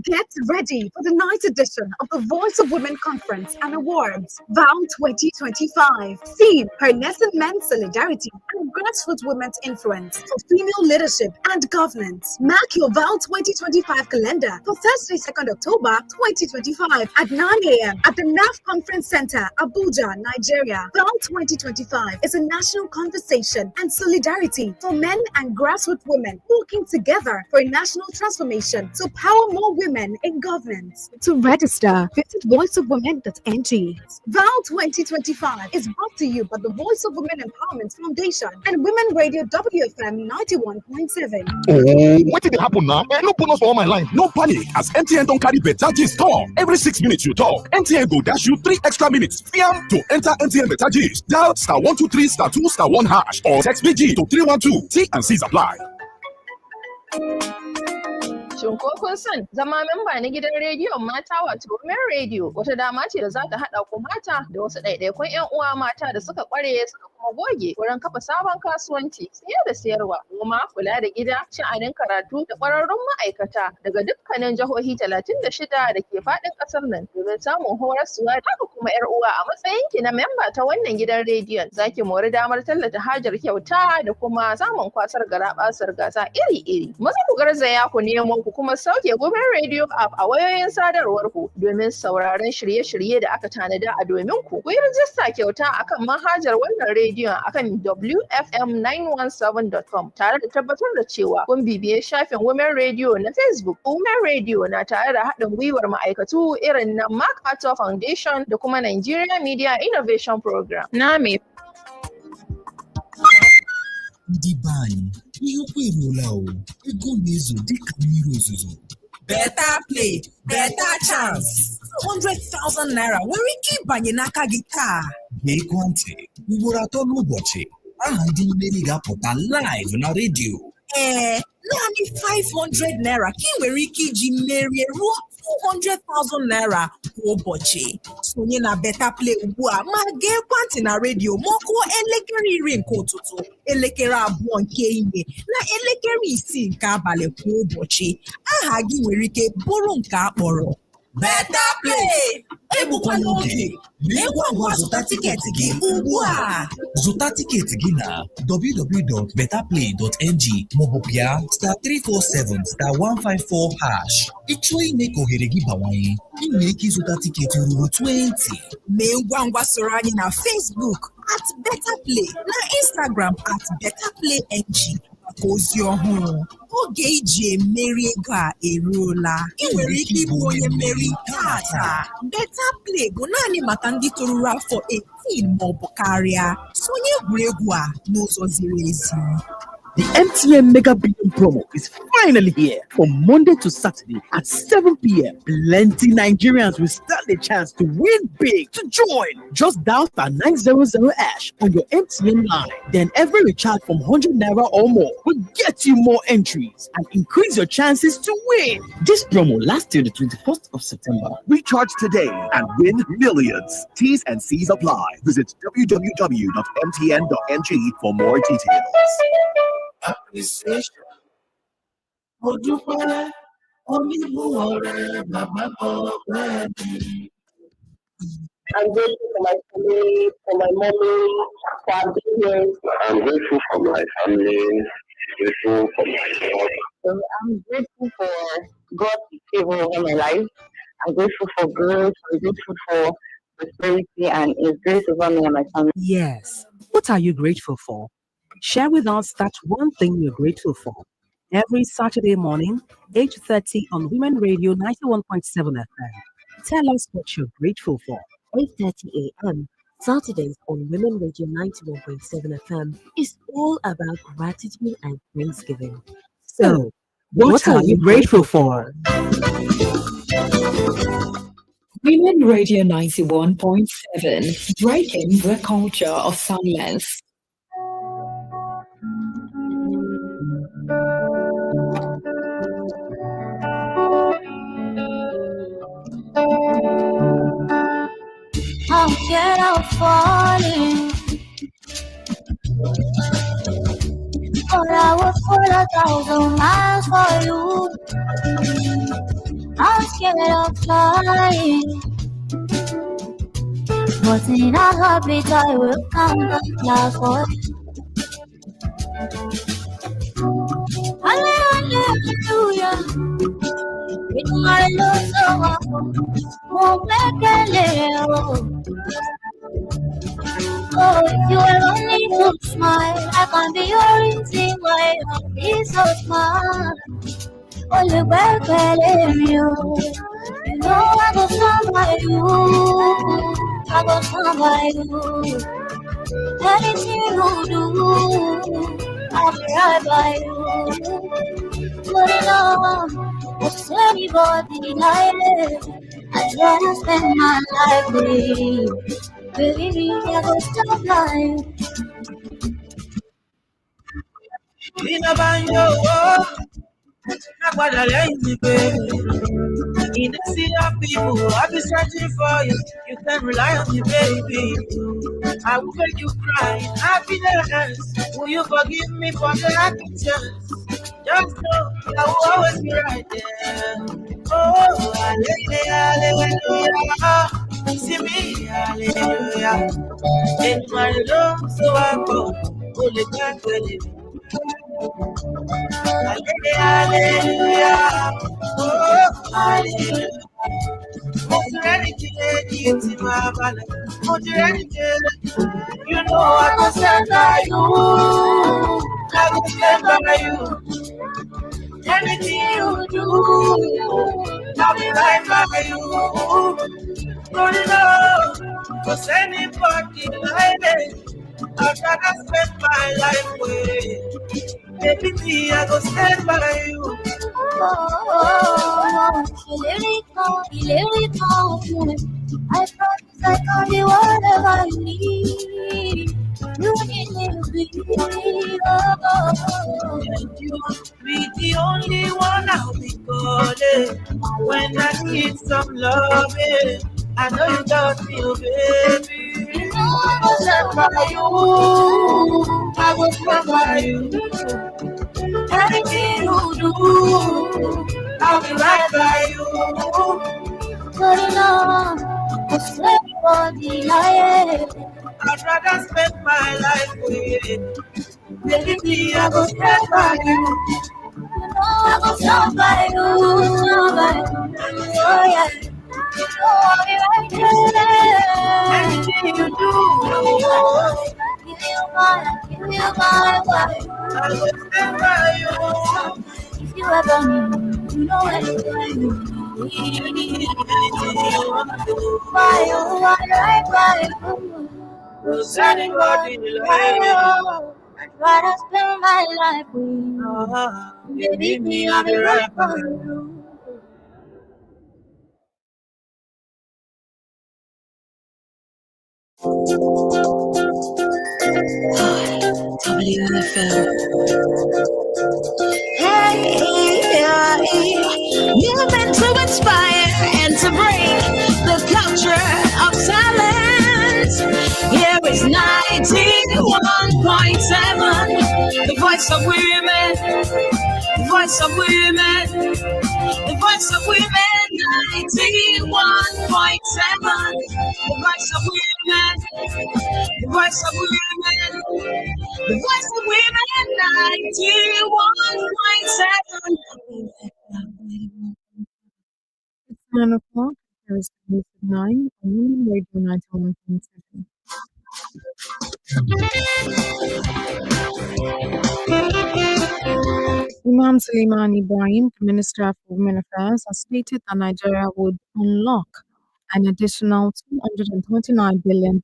Get ready for the night edition of the Voice of Women Conference and Awards, VOW 2025. Theme, Harnessing Men's Solidarity and Grassroots Women's Influence for Female Leadership and Governance. Mark your VOW 2025 calendar for Thursday, 2nd October 2025 at 9 a.m. at the NAF Conference Center, Abuja, Nigeria. VOW 2025 is a national conversation and solidarity for men and grassroots women working together for a national transformation to power more women in governance. To register, visit voiceofwomen.ng. VOW 2025 is brought to you by the Voice of Women Empowerment Foundation and Women Radio WFM 91.7. What did happen now? No bonus for all my line. No panic, as MTN don't carry better gist come. Every 6 minutes you talk, MTN go dash you 3 extra minutes. Fiam to enter MTN better gist. Dial star 123 star 2 star 1 hash or text BG to 312. T and C's apply. Shin ko kun san zama memba na gidan rediyon mata wato Women Radio wata dama ce da za ta haɗa ku mata da wasu ɗaiɗaikun 'yan uwa mata da suka ƙware suka kuma goge wurin kafa sabon kasuwanci, siye da sayarwa, noma, kula da gida, sha'anin karatu da ƙwararrun ma'aikata daga dukkanin jihohi 36 da ke faɗin ƙasar nan domin samun horaswa. Haka kuma 'yar uwa a matsayinki na memba ta wannan gidan rediyon za ki mori damar tallata hajar kyauta da kuma samun kwasar garaɓasar gasa iri-iri. Maza ku garzaya ku nemo ku kuma sauke Women Radio app a wayoyin sadarwar ku domin sauraron shirye-shirye da aka tanada a domin ku. Ku yi rajista kyauta akan manhajar wannan rediyon akan wfm917.com tare da tabbatar da cewa kun bibiye shafin Women Radio na Facebook. Women Radio na tare da haɗin gwiwar ma'aikatu irin na MacArthur Foundation da kuma Nigeria Media Innovation Program. Na me ndị be anyị ihe okwu eruola o ego na-ezo dịka mmiri ozuzo. Better play, better chance. 100,000 naira nwere ike ịbanye n'aka gị taa. Ga-ekwe ntị ugboro 3 n'ụbọchị aha ndị mmeri ga-apụta live na redio. Naanị 500 naira ka ị nwere ike iji merie ruo 200,000 naira kwa ụbọchị. Sonye na Better Play ugbu a ma gee ekwentị na redio ma ọ kụọ elekere 10 nke ụtụtụ, elekere 2 nke ehihie na elekere 6 nke abalị kwa ụbọchị. Aha gị nwere ike bụrụ nke a kpọrọ Better Play. Egbukwana oge, mee ngwa ngwa zụta tiketi gị ugbu a. Zụta tiketi gị na www.betterplay.ng maọbụ pịa star 347 star 154 hash. Ịchọọ ime ka ohere gị bawanye, ị nwere ike ịzụta tiketi ruru 20. Mee ngwa ngwa soro anyị na Facebook at Better Play na Instagram at Better Play NG. ozi ọhụrụ oge iji emeri ego a eruola ị nwere ike ịbụ onye mmeri tata. Beta Play bụ naanị maka ndị toruru afọ 18 ma ọ bụ karịa. Sonye egwuregwu a n'ụzọ ziri ezi. The MTN Mega Billion promo is finally here. From Monday to Saturday at 7 p.m. Plenty Nigerians will stand a chance to win big. To join, just dial *900# on your MTN line. Then every recharge from 100 naira or more will get you more entries and increase your chances to win. This promo lasts till the 21st of September. Recharge today and win millions. T's and C's apply. Visit www.mtn.ng for more details. Appreciation. Ojúpẹ́ oníbùwọ̀rẹ́ bàbá ọ̀gbẹ́ mi. I'm grateful for my family, for my mommy, for our business. I'm grateful for my family, grateful for my daughter. I'm grateful for God's favor over my life. I'm grateful for growth. I'm grateful for prosperity and His grace over me and my family. Yes. What are you grateful for? Share with us that one thing you're grateful for. Every Saturday morning, 8:30 on Women Radio 91.7 FM. Tell us what you're grateful for. 8:30 a.m. Saturdays on Women Radio 91.7 FM is all about gratitude and Thanksgiving. So, what are you grateful for? Women Radio 91.7, breaking the culture of silence. I'm scared of falling, but I would fall 1,000 miles for you. I'm scared of flying, but in a heartbeat I will count the clouds for you. Hallelujah, with my love so won't make a little. Oh, if you ever need to smile, I can be your reason why I'll be so smart. Only back you. You know I go stand by you. I go stand by you. Anything you do, I'll be right by you. Put it on, what's anybody like? I'd rather spend my life with you. Baby, I go stop lying. In a banyo, nobody like me, baby. In the sea of people, I'll be searching for you. You can rely on me, baby. I will make you cry in happiness. Will you forgive me for the actions? Just know I will always be right there. Oh, hallelujah. See me, hallelujah. In my love, so I go. Only God will live. Hallelujah. Oh, hallelujah. You know I go stand by you. I go stand by you. Anything you do, I'll be right by you. Don't know, cause anybody like it, I'd rather spend my life with. Baby, me, I go stand by you. I promise I can be whatever you need. You need me to be. And you be the only one I'll be calling when I need some loving. I know you got me, oh baby. You know I go stand by you. I go stand by you. Anything you do, I'll be right by you. Put it on, cause everybody like it. I'd rather spend my life with it. Baby, me, I go stand by you. You know I go stand by you, stand by you. Oh yeah, you know I'll be right there. Anything you do, give you my, give you my wife. I will stand by you. If you ever need, you know where to find me. My oh, I like my food. Who's anybody My like oh, I'd rather spend my life with you. Baby, me, I'll be right by you. You've been to inspire and to break the culture of silence. Here is 91.7, the voice of women, the voice of women, the voice of women. 91.7, the voice of women, the voice of women, the voice of women. 91.7. 9 o'clock. There is the news at 9 on Women Radio 91.7. Imam Suleiman Ibrahim, the Minister for Women Affairs, has stated that Nigeria would unlock an additional $229 billion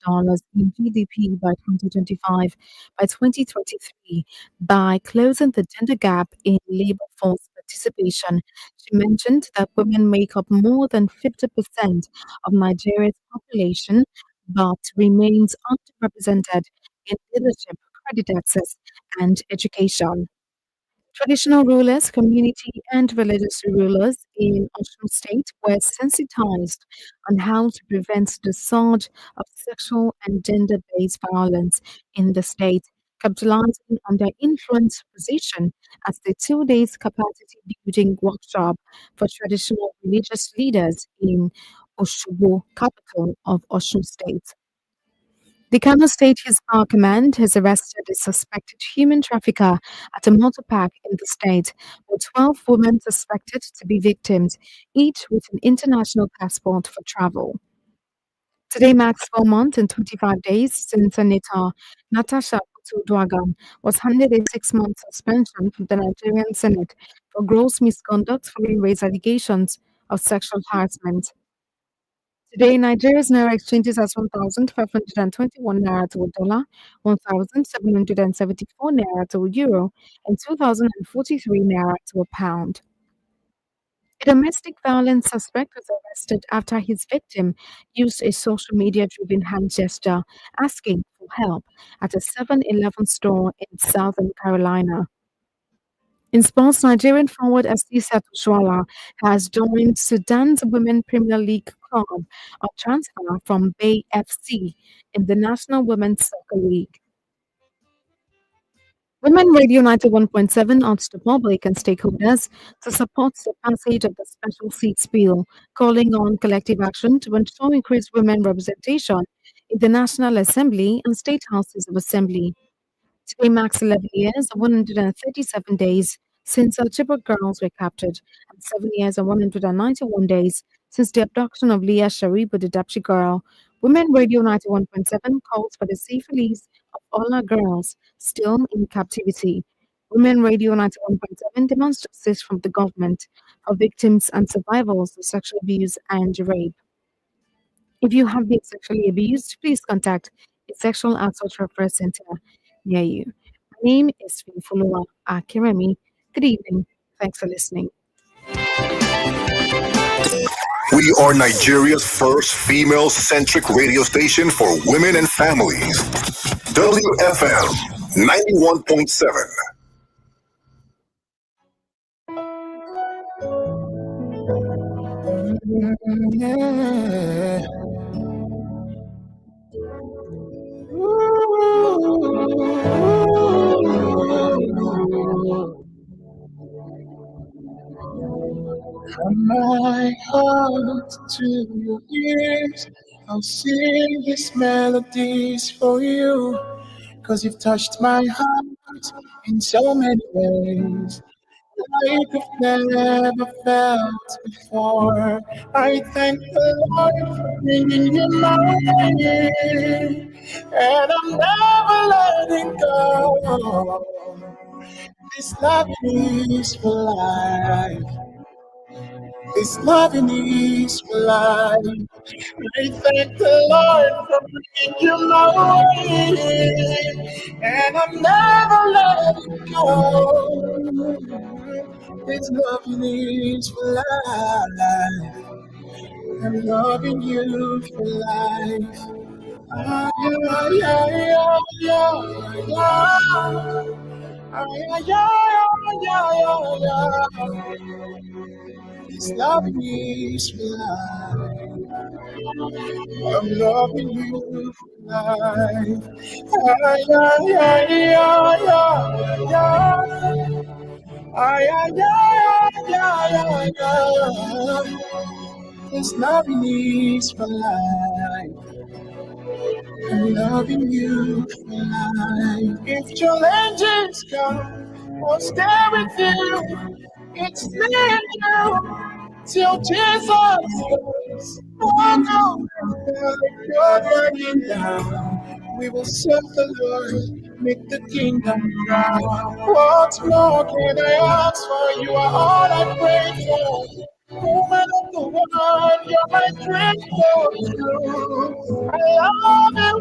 in GDP by 2025 by 2023 by closing the gender gap in labor force participation. She mentioned that women make up more than 50% of Nigeria's population but remains underrepresented in leadership, credit access, and education. Traditional rulers, community and religious rulers in Osun State were sensitized on how to prevent the surge of sexual and gender-based violence in the state, capitalizing on their influence position as the 2 days capacity building workshop for traditional religious leaders in Osogbo, capital of Osun State. The Kano State Youth Power Command has arrested a suspected human trafficker at a motor park in the state, with 12 women suspected to be victims, each with an international passport for travel. Today marks 4 months and 25 days since Senator Natasha Putu was handed a 6-month suspension from the Nigerian Senate for gross misconduct following raised allegations of sexual harassment. Today, Nigeria's naira exchanges as 1,521 naira to a dollar, 1,774 naira to a euro, and 2,043 naira to a pound. A domestic violence suspect was arrested after his victim used a social media driven hand gesture asking for help at a 7-Eleven store in Southern Carolina. In sports, Nigerian forward Asisa Tushwala has joined Sudan's Women Premier League club on transfer from Bay FC in the National Women's Soccer League. Women Radio 91.7 urged the public and stakeholders to support the passage of the Special Seats Bill, calling on collective action to ensure increased women representation in the National Assembly and State Houses of Assembly. Today marks 11 years and 137 days since our Chibok girls were captured, and 7 years and 191 days since the abduction of Leah Sharibu, the Dapchi girl. Women Radio 91.7 calls for the safe release of all our girls still in captivity. Women Radio 91.7 demands justice from the government for victims and survivors of sexual abuse and rape. If you have been sexually abused, please contact a sexual assault referral center near you. My name is Finfulua Akiremi. Good evening. Thanks for listening. We are Nigeria's first female-centric radio station for women and families. WFM 91.7. From my heart to your ears, I'll sing these melodies for you. 'Cause you've touched my heart in so many ways. like I've never felt before. I thank the Lord for bringing you my way, and I'm never letting go. This love is for life. This loving is for life. I thank the Lord for bringing you my way, and I'm never letting go. This loving is for life. I'm loving you for life. Ah, yeah, yeah, yeah, yeah, yeah. Ah, yeah, yeah, yeah, yeah, yeah. This loving is for life. I'm loving you for life. Ah, yeah, yeah, yeah, yeah, yeah. Ah, yeah, yeah, yeah, yeah, yeah. This loving is for life. I'm loving you for life. If challenges come, I'll stay with you. It's me and you till Jesus comes. Oh no, you're burning down. We will serve the Lord, make the kingdom proud. What more can I ask for? You are all I pray for. Woman of the world, you're my dream for you. I love you,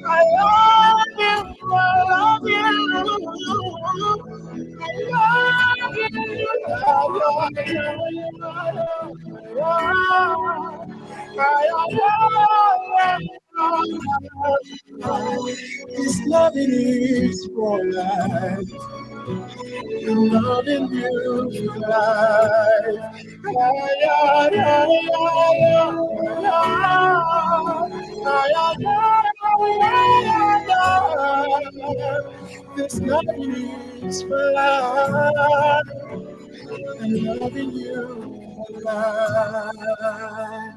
I love you, I love you. I love you, this loving is for life. I'm loving you for life. This loving is for life. I'm loving you for life.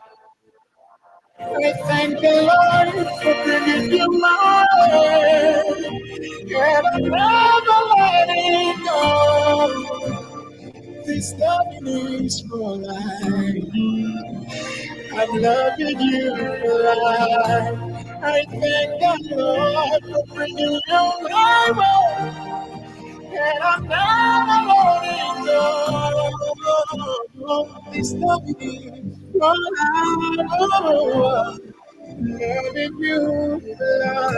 I thank the Lord for bringing you my way, and I'm never letting go. This loving is for life. I'm loving you for life. I thank the Lord for bringing you my way, and I'm never letting go. This loving is for life. Loving you life,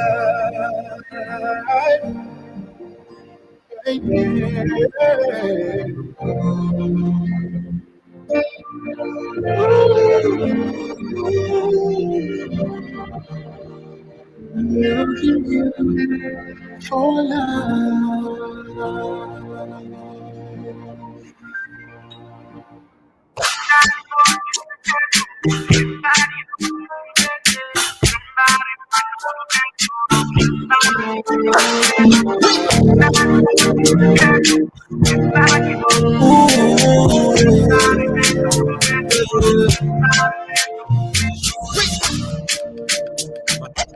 baby. Loving you for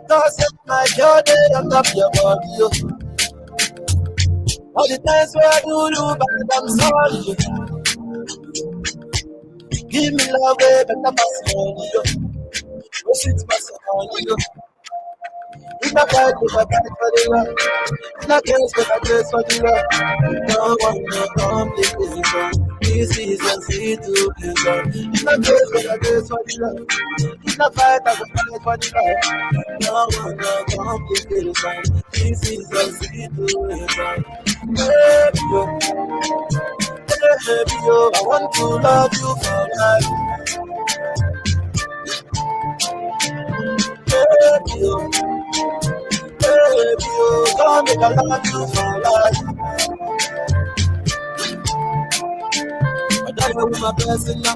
Doesn't my journey on top your body, yo. All the times where I do you bad, I'm sorry, yo. Give me love, way better pass money, yo. No sweet pass money, yo. If I fight, if I fight for the love. If I case, if I case for the love. No one no complication. This is a situation. If I case, if I case for the love. If I fight, I fight for the love. No one no complication. This is a situation. Baby, yo, baby, yo, I want to love you for life. Baby, yo, baby, yo, come make I love you for life. I die with my blessing now.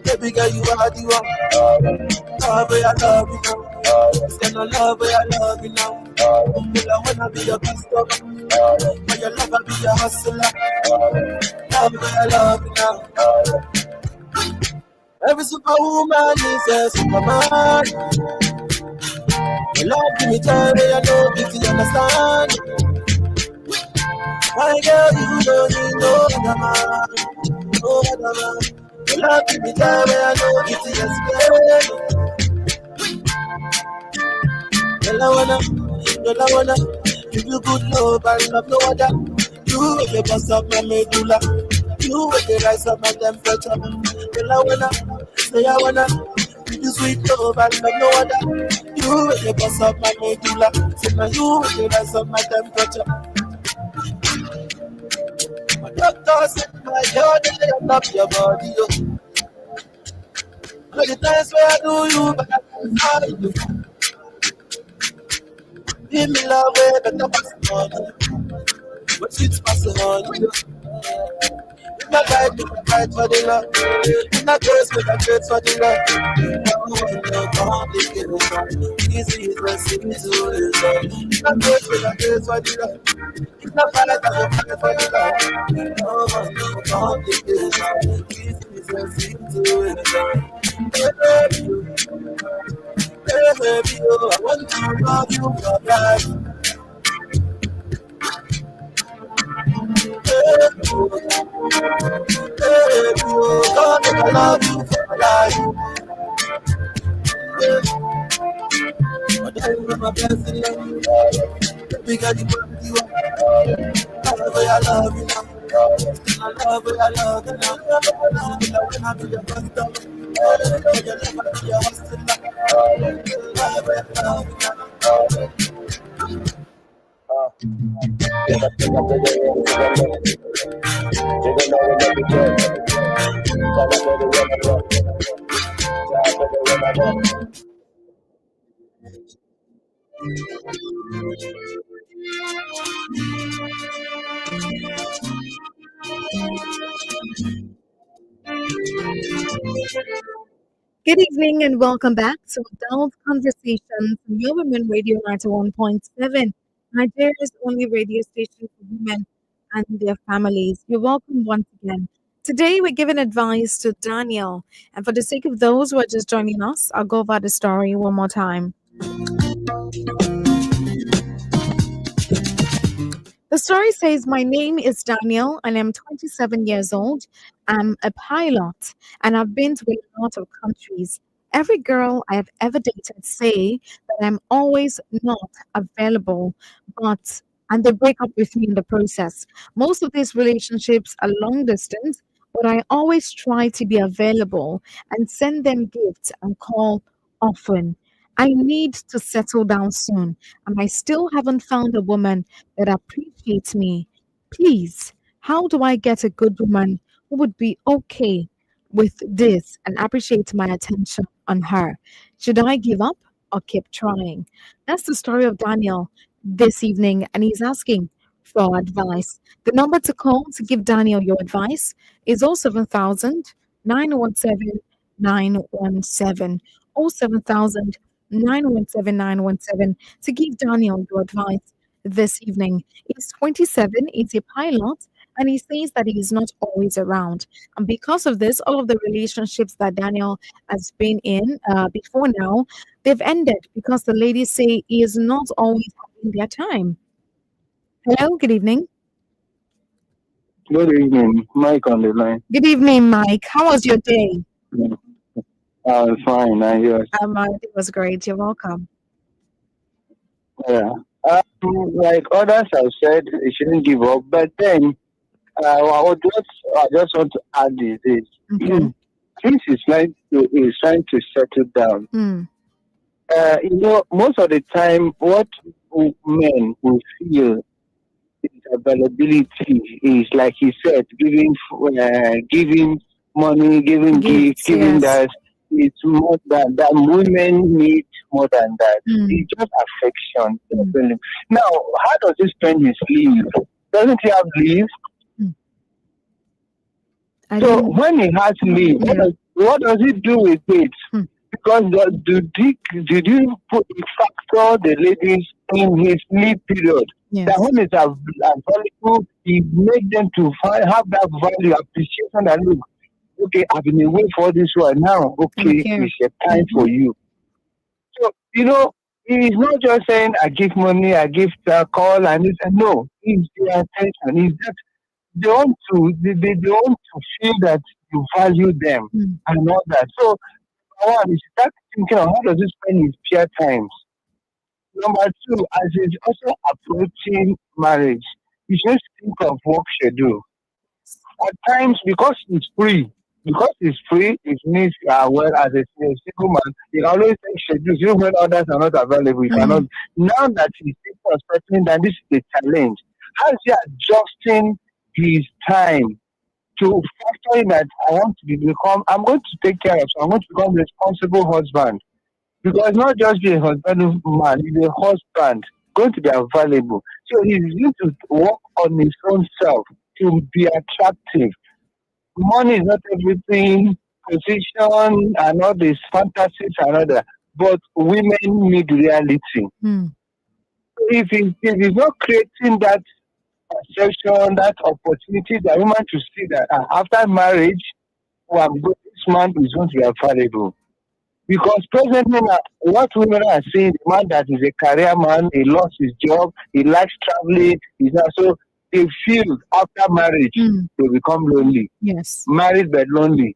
Baby girl, you are the one. Love where I love you now. This kind of love where I love you now. Girl, I wanna be your customer. For your love, I'll be your hustler. Love where I love you now. Every superwoman is a superman. Your love give me joy, I know if you understand. My girl, you don't need no other man, no other man. You love me time when I know it's explain. Girl, I wanna give you good love and love no other. You with the bust up my medulla. You with the rise of my temperature. Girl, I wanna give you sweet love and love no other. You with the bust up my medulla. So now you with the rise of my temperature. My doctor said my God, I love your body, yo. All the times where I do you bad, I do. Give me love, way better pass on you. But sweet pass on you. If I fight for the love. If I curse, make I curse for the love. No complication. Easy is my city to resolve. If I curse, make I curse for the love. If I fight, I go fight for the love. No complication. Easy is my city to resolve. Baby, oh, I want to love you for life. Baby, oh, God, I love you for life. But I know my blessing on you. Baby, God, you want you up. I love you now. I love you now. When I be your best of it. Your love, I be your hustle now. I love you Good evening and welcome back to Adult Conversations on Your Women Radio 91.7, Nigeria's only radio station for women and their families. You're welcome once again. Today we're giving advice to Daniel, and for the sake of those who are just joining us, I'll go over the story one more time. The story says, my name is Daniel and I'm 27 years old. I'm a pilot and I've been to a lot of countries. Every girl I have ever dated say that I'm always not available, and they break up with me in the process. Most of these relationships are long distance, but I always try to be available and send them gifts and call often. I need to settle down soon, and I still haven't found a woman that appreciates me. Please, how do I get a good woman who would be okay with this and appreciate my attention on her? Should I give up or keep trying? That's the story of Daniel this evening, and he's asking for advice. The number to call to give Daniel your advice is 07000 917 917. 07000 917 to give Daniel your advice this evening. He's 27, he's a pilot, and he says that he is not always around. And because of this, all of the relationships that Daniel has been in before now, they've ended because the ladies say he is not always having their time. Hello, good evening. Good evening, Mike on the line. Good evening, Mike. How was your day? Fine, and yours? It was great. You're welcome. Yeah. Like others have said, you shouldn't give up. But then, I just want to add this. Okay. Since he's trying to settle down, most of the time, what men will feel is availability is, like he said, giving money, giving gifts, giving that. It's more than that. Women need more than that. It's just affection. Now, how does he spend his leave? Doesn't he have leave? So when he has leave, what does he do with it? Because did you factor the ladies in his leave period? Yes. That when it's available, he make them to have that value, appreciation, and look. Okay, I've been away for this one now. Okay, it's a time for you. So, He's not just saying, I give money, I give call, and this. And no, it's the attention. It's that they want to feel that you value them and all that. So, one, you start thinking of how does he spend his spare times. Number two, as he's also approaching marriage, you should think of work schedule. At times, because it's free, it means well, as a single man, you always take schedules, even when others are not available. You cannot. Now that he's thinking of settling down, this is a challenge. How is he adjusting his time to factor in that I'm going to take care of, so I'm going to become a responsible husband. Because not just be a husband man, he's a husband going to be available. So he's going to work on his own self to be attractive. Money is not everything, position and all these fantasies and all that. But women need reality. So if he's not creating that perception, that opportunity, that woman to see that after marriage, this man is going to be available. Because presently, what women are seeing, the man that is a career man, he lost his job, he likes traveling, he's also they feel after marriage they become lonely. Yes. Married but lonely.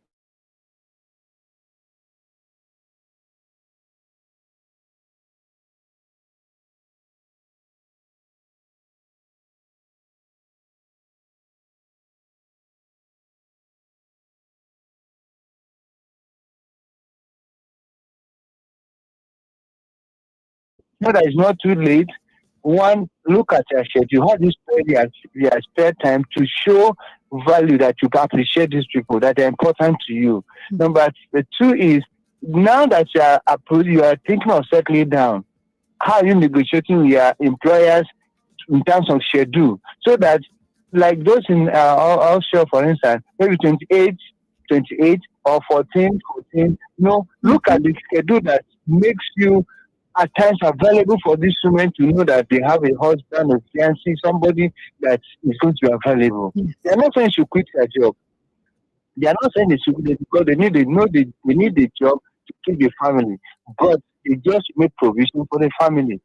No, that is not too late. One, look at your schedule. How do you spend your spare time to show value that you can appreciate these people that are important to you. Number two is now that you are thinking of settling down. How are you negotiating with your employers in terms of schedule so that like those in offshore, for instance, maybe 28 or 14. Look at the schedule that makes you at times available for these women to know that they have a husband or fiancé, somebody that is going to be available. They are not saying you quit your job. They are not saying they should quit because they need a job to keep the family, but they just make provision for the family.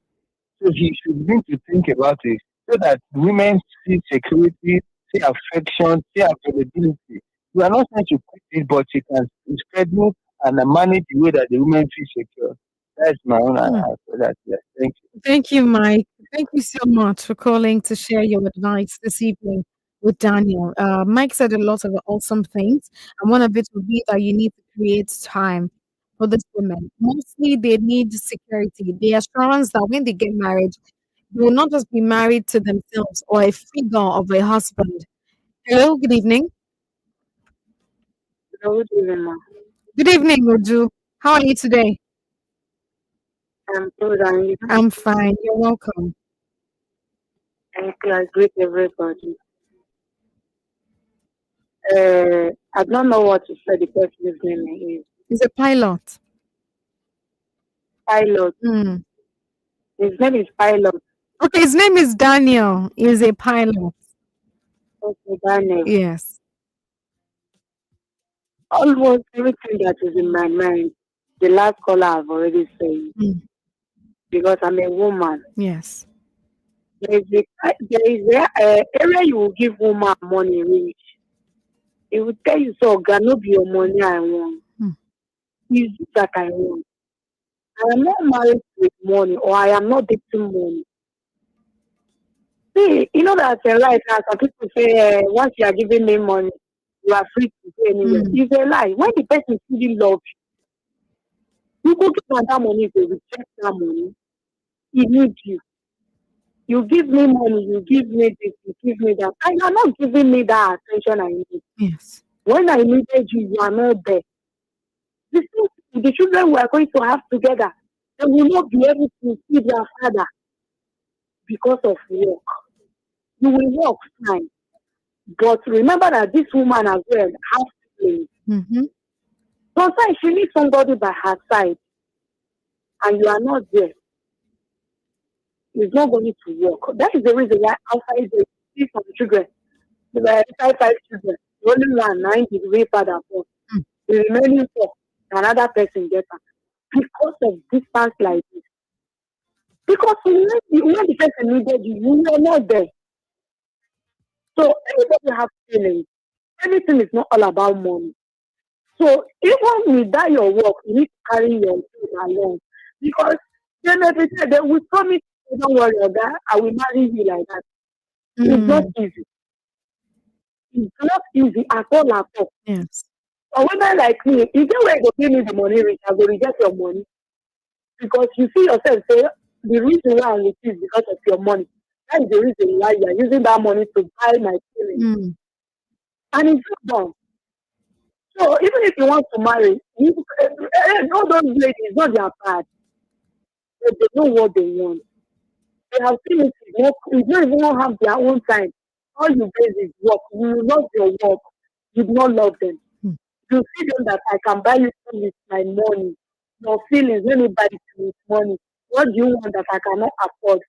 So he should begin to think about it so that women see security, see affection, see availability. We are not trying to quit it, but you can schedule and manage the way that the women feel secure. That's my own answer for that. Yes. Thank you. Thank you, Mike. Thank you so much for calling to share your advice this evening with Daniel. Mike said a lot of awesome things, and one of it would be that you need to create time for these women. Mostly, they need security, the assurance that when they get married, they will not just be married to themselves or a figure of a husband. Hello, good evening. Good evening, ma. Good evening, Uju. How are you today? I'm good, and you? I'm fine. You're welcome. Thank you. I greet everybody. I don't know what to say. The person's name is He's a pilot. Pilot. His name is Pilot. Okay, his name is Daniel. He's a pilot. Okay, Daniel. Yes. Almost everything that is in my mind, the last caller I've already said. Because I'm a woman. Yes. There is a area you will give woman money reach. It will tell you, so no be your money I want. It's this that I want. I am not married with money, or I am not dating money. See, you know that right now some people say once you are giving me money, you are free to go anywhere. It's a lie. When the person really loves you go give him that money, they reject that money. He needs you. You give me money, you give me this, you give me that. And you are not giving me that attention I need. Yes. When I needed you, you are not there. The children we are going to have together, they will not be able to see their father because of work. You will work fine. But remember that this woman as well has feelings. Sometimes she needs somebody by her side and you are not there. It's not going to work. That is the reason why outside they see some children. There are five children. The only one 9 degree father for. The remaining 4, another person gets her. Because of distance like this. Because when the person needed you, you were not there. So everybody have feelings. Everything is not all about money. So even without your work, you need to carry your things along. Because then every time they will promise, don't worry, Oga, I will marry you like that. It's not easy. It's not easy at all at all. Yes. A woman like me, if you were to give me the money, Rich, I will reject your money. Because you see yourself say the reason why I'm with you is because of your money. That is the reason why you are using that money to buy my feelings. And it's not done. So even if you want to marry, all those ladies, not their bad. But they know what they want. They have seen it. You don't even have their own time. All you base is work. You love your work. You do not love them. You see them that I can buy you food with my money. Your feelings, let me buy it with money. What do you want that I cannot afford?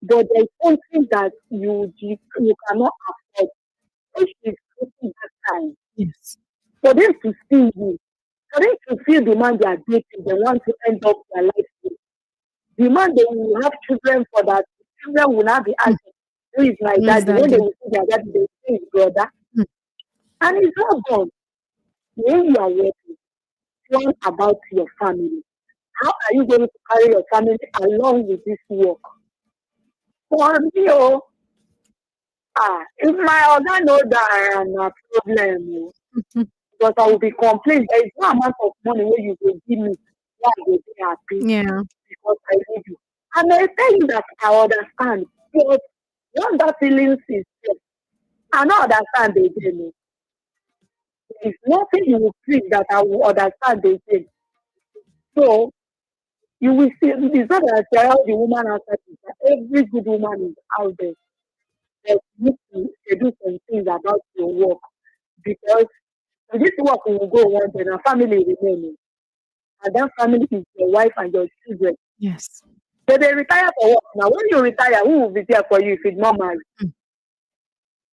But there's something that you cannot afford. Which is taking that time. Yes. For them to see you, for them to feel the man they are dating, they want to end up their life with. The man they will have children for that, children will not be asking, who is my daddy? When they will see their daddy, they will see his brother. And it's not done. When you are working, plan about your family. How are you going to carry your family along with this work? For me, if my other know that I am a problem, because I will be complaining. There is no amount of money where you will give me why I will be happy because I need you. And I tell you that I understand, but when that feelings is there, I don't understand again. There is nothing you will think that I will understand again. So you will see, it's not that I tell the woman outside, every good woman is out there. That you need to do some things about your work because this work will go on, then a family remaining. And that family is your wife and your children. Yes. So they retire for work. Now, when you retire, who will be there for you if it's not married? So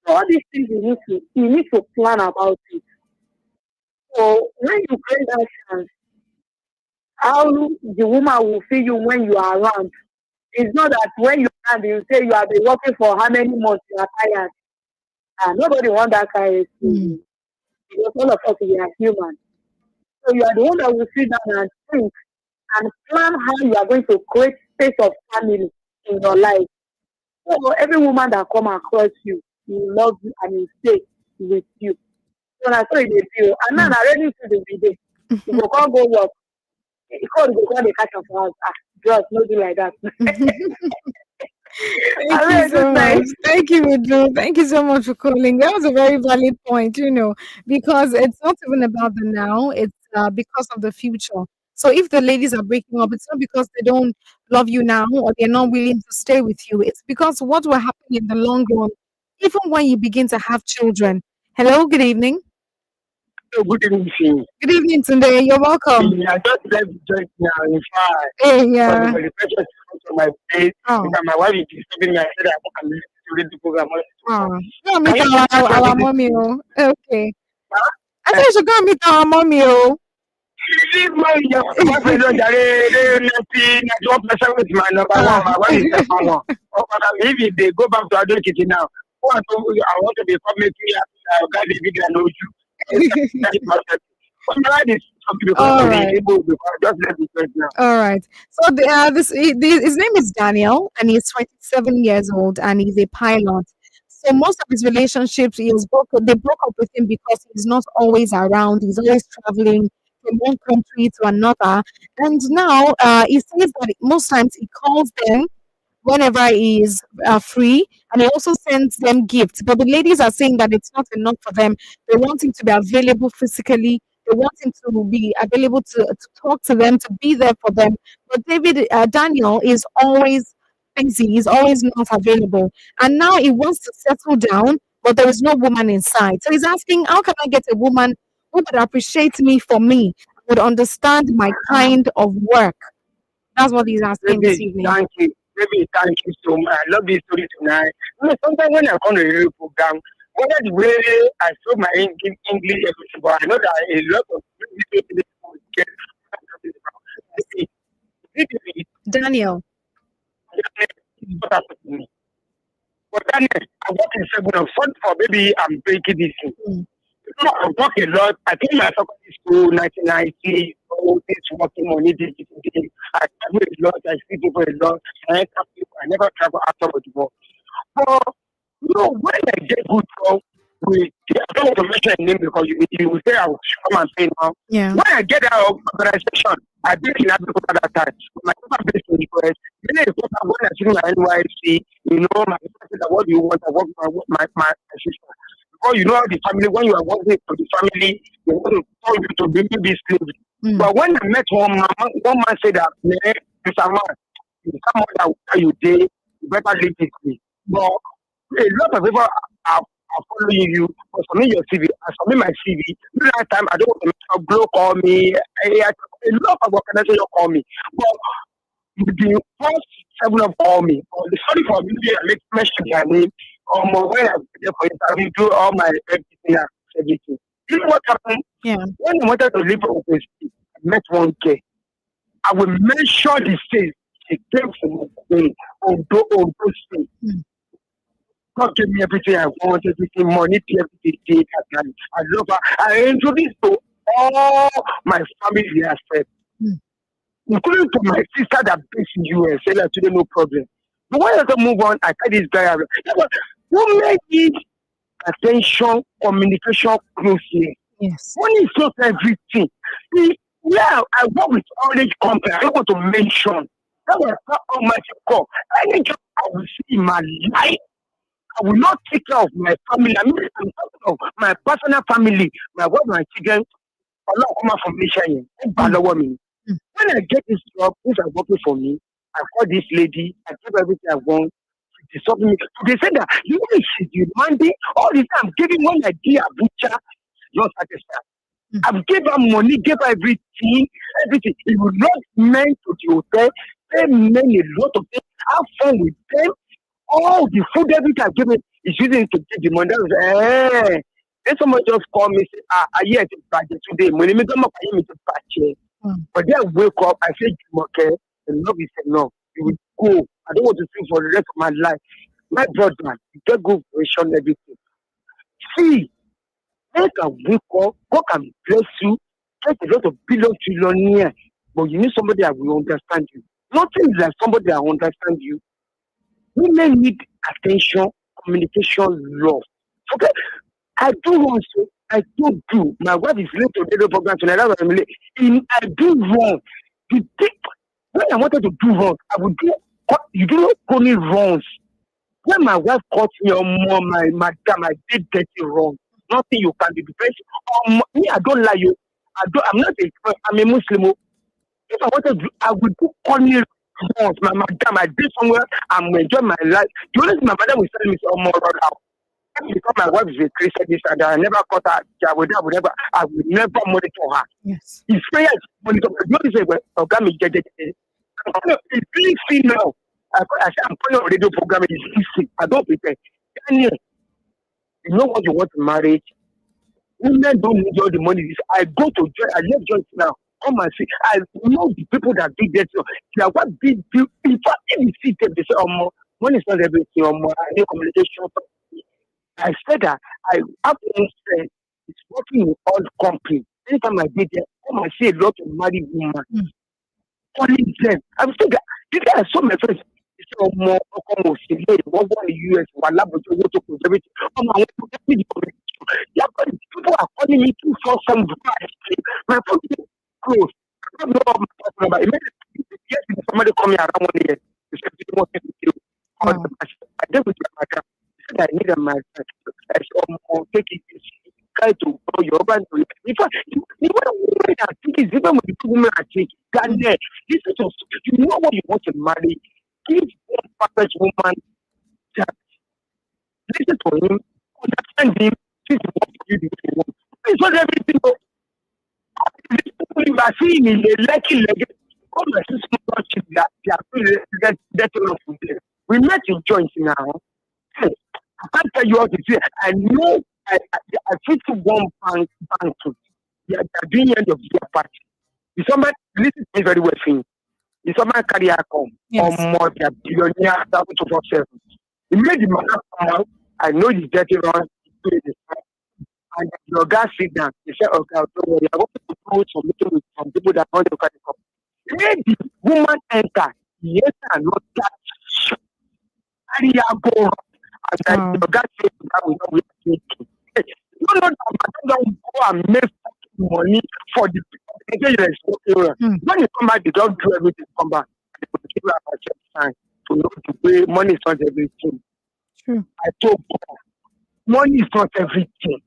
all these things you need to plan about it. So when you get that chance, how the woman will feel you when you are around. It's not that when you're around, you say you have been working for how many months you are tired. Nobody wants that kind of thing. Because all of us, we are human. So you are the one that will sit down and think and plan how you are going to create space of family in your life. So every woman that come across you, will love you and will stay with you. So that's what they feel. And now I'm ready to the video. You go can't go work. You can't go the catch up for us. Just not do like that. Thank you so much. Thank you, Udru. Thank you so much for calling. That was a very valid point, because it's not even about the now, it's because of the future. So if the ladies are breaking up, it's not because they don't love you now or they're not willing to stay with you. It's because what will happen in the long run, even when you begin to have children. Hello, good evening. Good evening. Good evening, Tunde. You're welcome. I just left the joint now. In fact, Hey, yeah. the pressure is on my face. Because my wife is disturbing me. I said I can read the program. Go meet our mommy. Okay. I said you should go meet our mommy. Leave my friend on the person with my number one. My wife is number one. If they go back to Adult Kitchen now, I want to be public here. God, the big and know you. All right. So his name is Daniel, and he's 27 years old, and he's a pilot. So most of his relationships, they broke up with him because he's not always around. He's always traveling from one country to another. And now he says that most times he calls them whenever he is free, and he also sends them gifts. But the ladies are saying that it's not enough for them. They want him to be available physically. They want him to be available to talk to them, to be there for them. But Daniel is always busy. He's always not available. And now he wants to settle down, but there is no woman inside. So he's asking, how can I get a woman who would appreciate me for me, would understand my kind of work? That's what he's asking this evening. Thank you. Baby, thank you so much. I love this story tonight. Sometimes when I come to the program, whether the way I spoke my English, but I know that a lot of people get Daniel. what happened to me. But then I work in 7 for maybe I'm breaking this thing. I work a lot. I came my secondary school 1990. All this working money. I travel a lot. I see people a lot. I never travel afterwards before. But when I get good job, I don't want to mention a name because you will say I will come and pay now. Yeah. When I get out of organization, I did in Africa at that time. My father based in the US. Then when I see my NYC, my sister said, what do you want? I want my sister. Because the family, when you are working for the family, they want to tell you to bring me this slavery. But when I met one man said that, man, Mr. Man, someone that will tell you day, you better leave this way. But a lot of people are following you, but for me, your CV, as for me, my CV, during that time, I don't want to make Glow call me, a lot of organizations call me. But the first 7 of call me, sorry for me, I mention their name, when I there for interview, do all my everything. You know what happened? Yeah. When I wanted to leave OPC, I met one girl. I will mention the state. She came from Ondo State. God gave me everything I wanted, everything, money, everything. I love her. I introduced to all my family aspects, including to my sister that based in US. Said that today no problem. But when I move on, I tell this guy, who made it attention, communication, closeness. Yes. When he shows everything, I work with Orange Company. I don't want to mention. That was not all my call. Any job I will see in my life, I will not take care of my family. I mean, I'm talking of my personal family, my wife, my children. I'm not coming from Michigan. When I get this job, things are working for me. I call this lady. I give everything I want. She dissolve me. They said that she's demanding all the time. Giving when I did a butcher, not satisfied. I've given her money, gave her everything. It was not meant to the hotel. They made a lot of things. Have fun with them. All the food, everything I've given is using to give the money. Then someone just called me and say, are you at the budget today? Money me come up, I need to budget. But then I wake up, I say, okay, enough is enough. You will go. I don't want to think for the rest of my life. My brother, you get good version, everything. See, make a wake up, God can bless you, get a lot of trillionaire, but you need somebody that will understand you. Nothing is like somebody that will understand you. Women need attention, communication, love. Okay? I do want to, I don't do. My wife is late to the program tonight. I do wrong. When I wanted to do wrong, I would do. You do not call me wrongs. When my wife caught me on my madam, I did dirty wrong. Nothing you can do. Me, I don't lie you. I'm not I'm a Muslim. If I wanted to, I would do call me wrongs. My madam, I did somewhere. I'm enjoying my life. The only thing my madam was telling me is more out. Because my wife is a Christian, this and that, I never caught her. I would never monitor her. Yes. It's fair to monitor her. You know, say, well, it's really female. I said, I'm calling a radio program. It's easy. I don't pretend. Daniel, you know what you want in marriage? Women don't need all the money. I go to join. I left joint now. Come and see. I know the people that do that. They are what big people. In fact, if you see them, they say, money is not everything. I need communication. I said that I have one friend. It's working in all companies. Anytime I did there, come and see a lot of married women. Calling them. I'm saying that these guys are so my friends. It's more almost in the US, everything. People are calling me to for some advice. My phone is closed. I don't know my personal number. Yes, somebody call me around 1 year. They said, "You want to do?" I did with my car. I need a man. I said, take it easy. Try to go your band. In fact, even women are thinking, even when the women are thinking, listen to you know what you want to marry. Give one perfect woman that. Listen to him, understand him, this is what you want. It's not everything. You are seeing in the lucky leg. Come and see small chip that they are from there. We met in joints now. I can't tell you what to say. I know I fit to one bank to. They are doing end of their party. If somebody listen to me very well, thing. The summer career come. Yes. Or more, they are billionaires, 7. He made the man come out. I know he's dirty around. And your guy sit down. He said, okay, don't worry. I want to do some meeting with some people that want to carry come. Made the woman enter. Yes, and not that. Career go up. And your guy said, that will not be taking. You know that man don't go and make money for the people. When you come back, they don't do everything. Come back. They will give you a time to know the way money is not everything. True. I told God, money is not everything.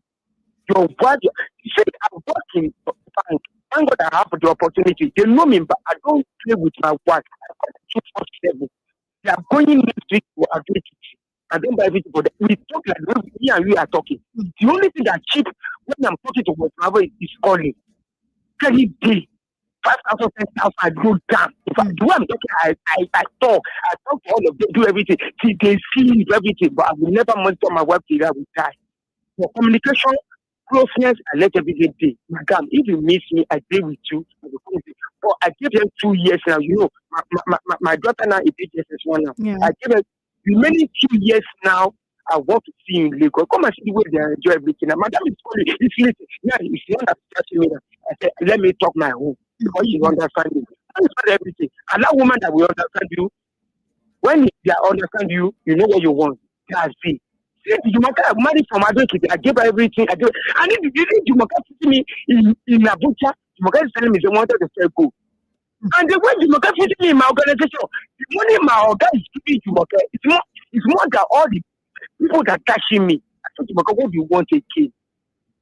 Your wife, you say, I'm working for the bank. Thank God I have the opportunity. They know me, but I don't play with my wife. I got 247. They are going next week to agree. I don't buy everything for them. We talk like we and we are talking. The only thing that cheap when I'm talking to my father is calling. Every day, 5,000, 10,000, I go down. In fact, the way I'm talking, I talk to all of them, do everything. See, they see everything, but I will never monitor my wife till I will die. For communication, closeness, I let everything be. Madam, if you miss me, I stay with you. But I give them 2 years now. You know, my daughter now is 8 years one now. Yeah. I give them remaining 2 years now. I want to see you in Lagos. Come and see the way they enjoy everything. Now, madam is calling. It's late. Now, it's not that touching me. I said, let me talk my own. Because you understand me. Understand everything. And that woman that will understand you, when they understand you, you know what you want. That's it. See, Jumoke, I married from Advocate. I gave her everything. I need Jumoke to see me in Abuja. Jumoke is telling me they wanted to say go. And the way Jumoke is me in my organization, the money my organ is giving Jumoke, it's more than all the people that touching me. I told Jumoke, what do you want again?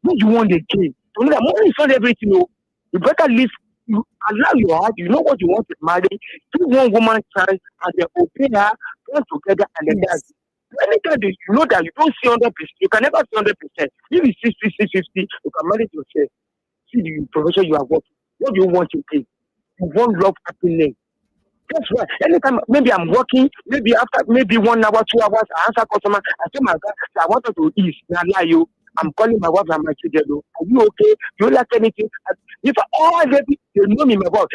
What do you want again? So that money is not everything. You better live. You allow your heart. You know what you want to marry. Give one woman chance, and then obey her, come together, and then that's. Anytime you know that you don't see 100%, you can never see 100%. If it's 60, 50, you can manage yourself. See the profession you are working. What do you want to do? You want love, happiness. That's why anytime maybe I'm working, maybe after 1 hour, 2 hours, I answer customer. I tell my God, I wanted to eat. Now lie you. I'm calling my wife and my children. Are you okay? Do you like anything? If all they know me, my wife.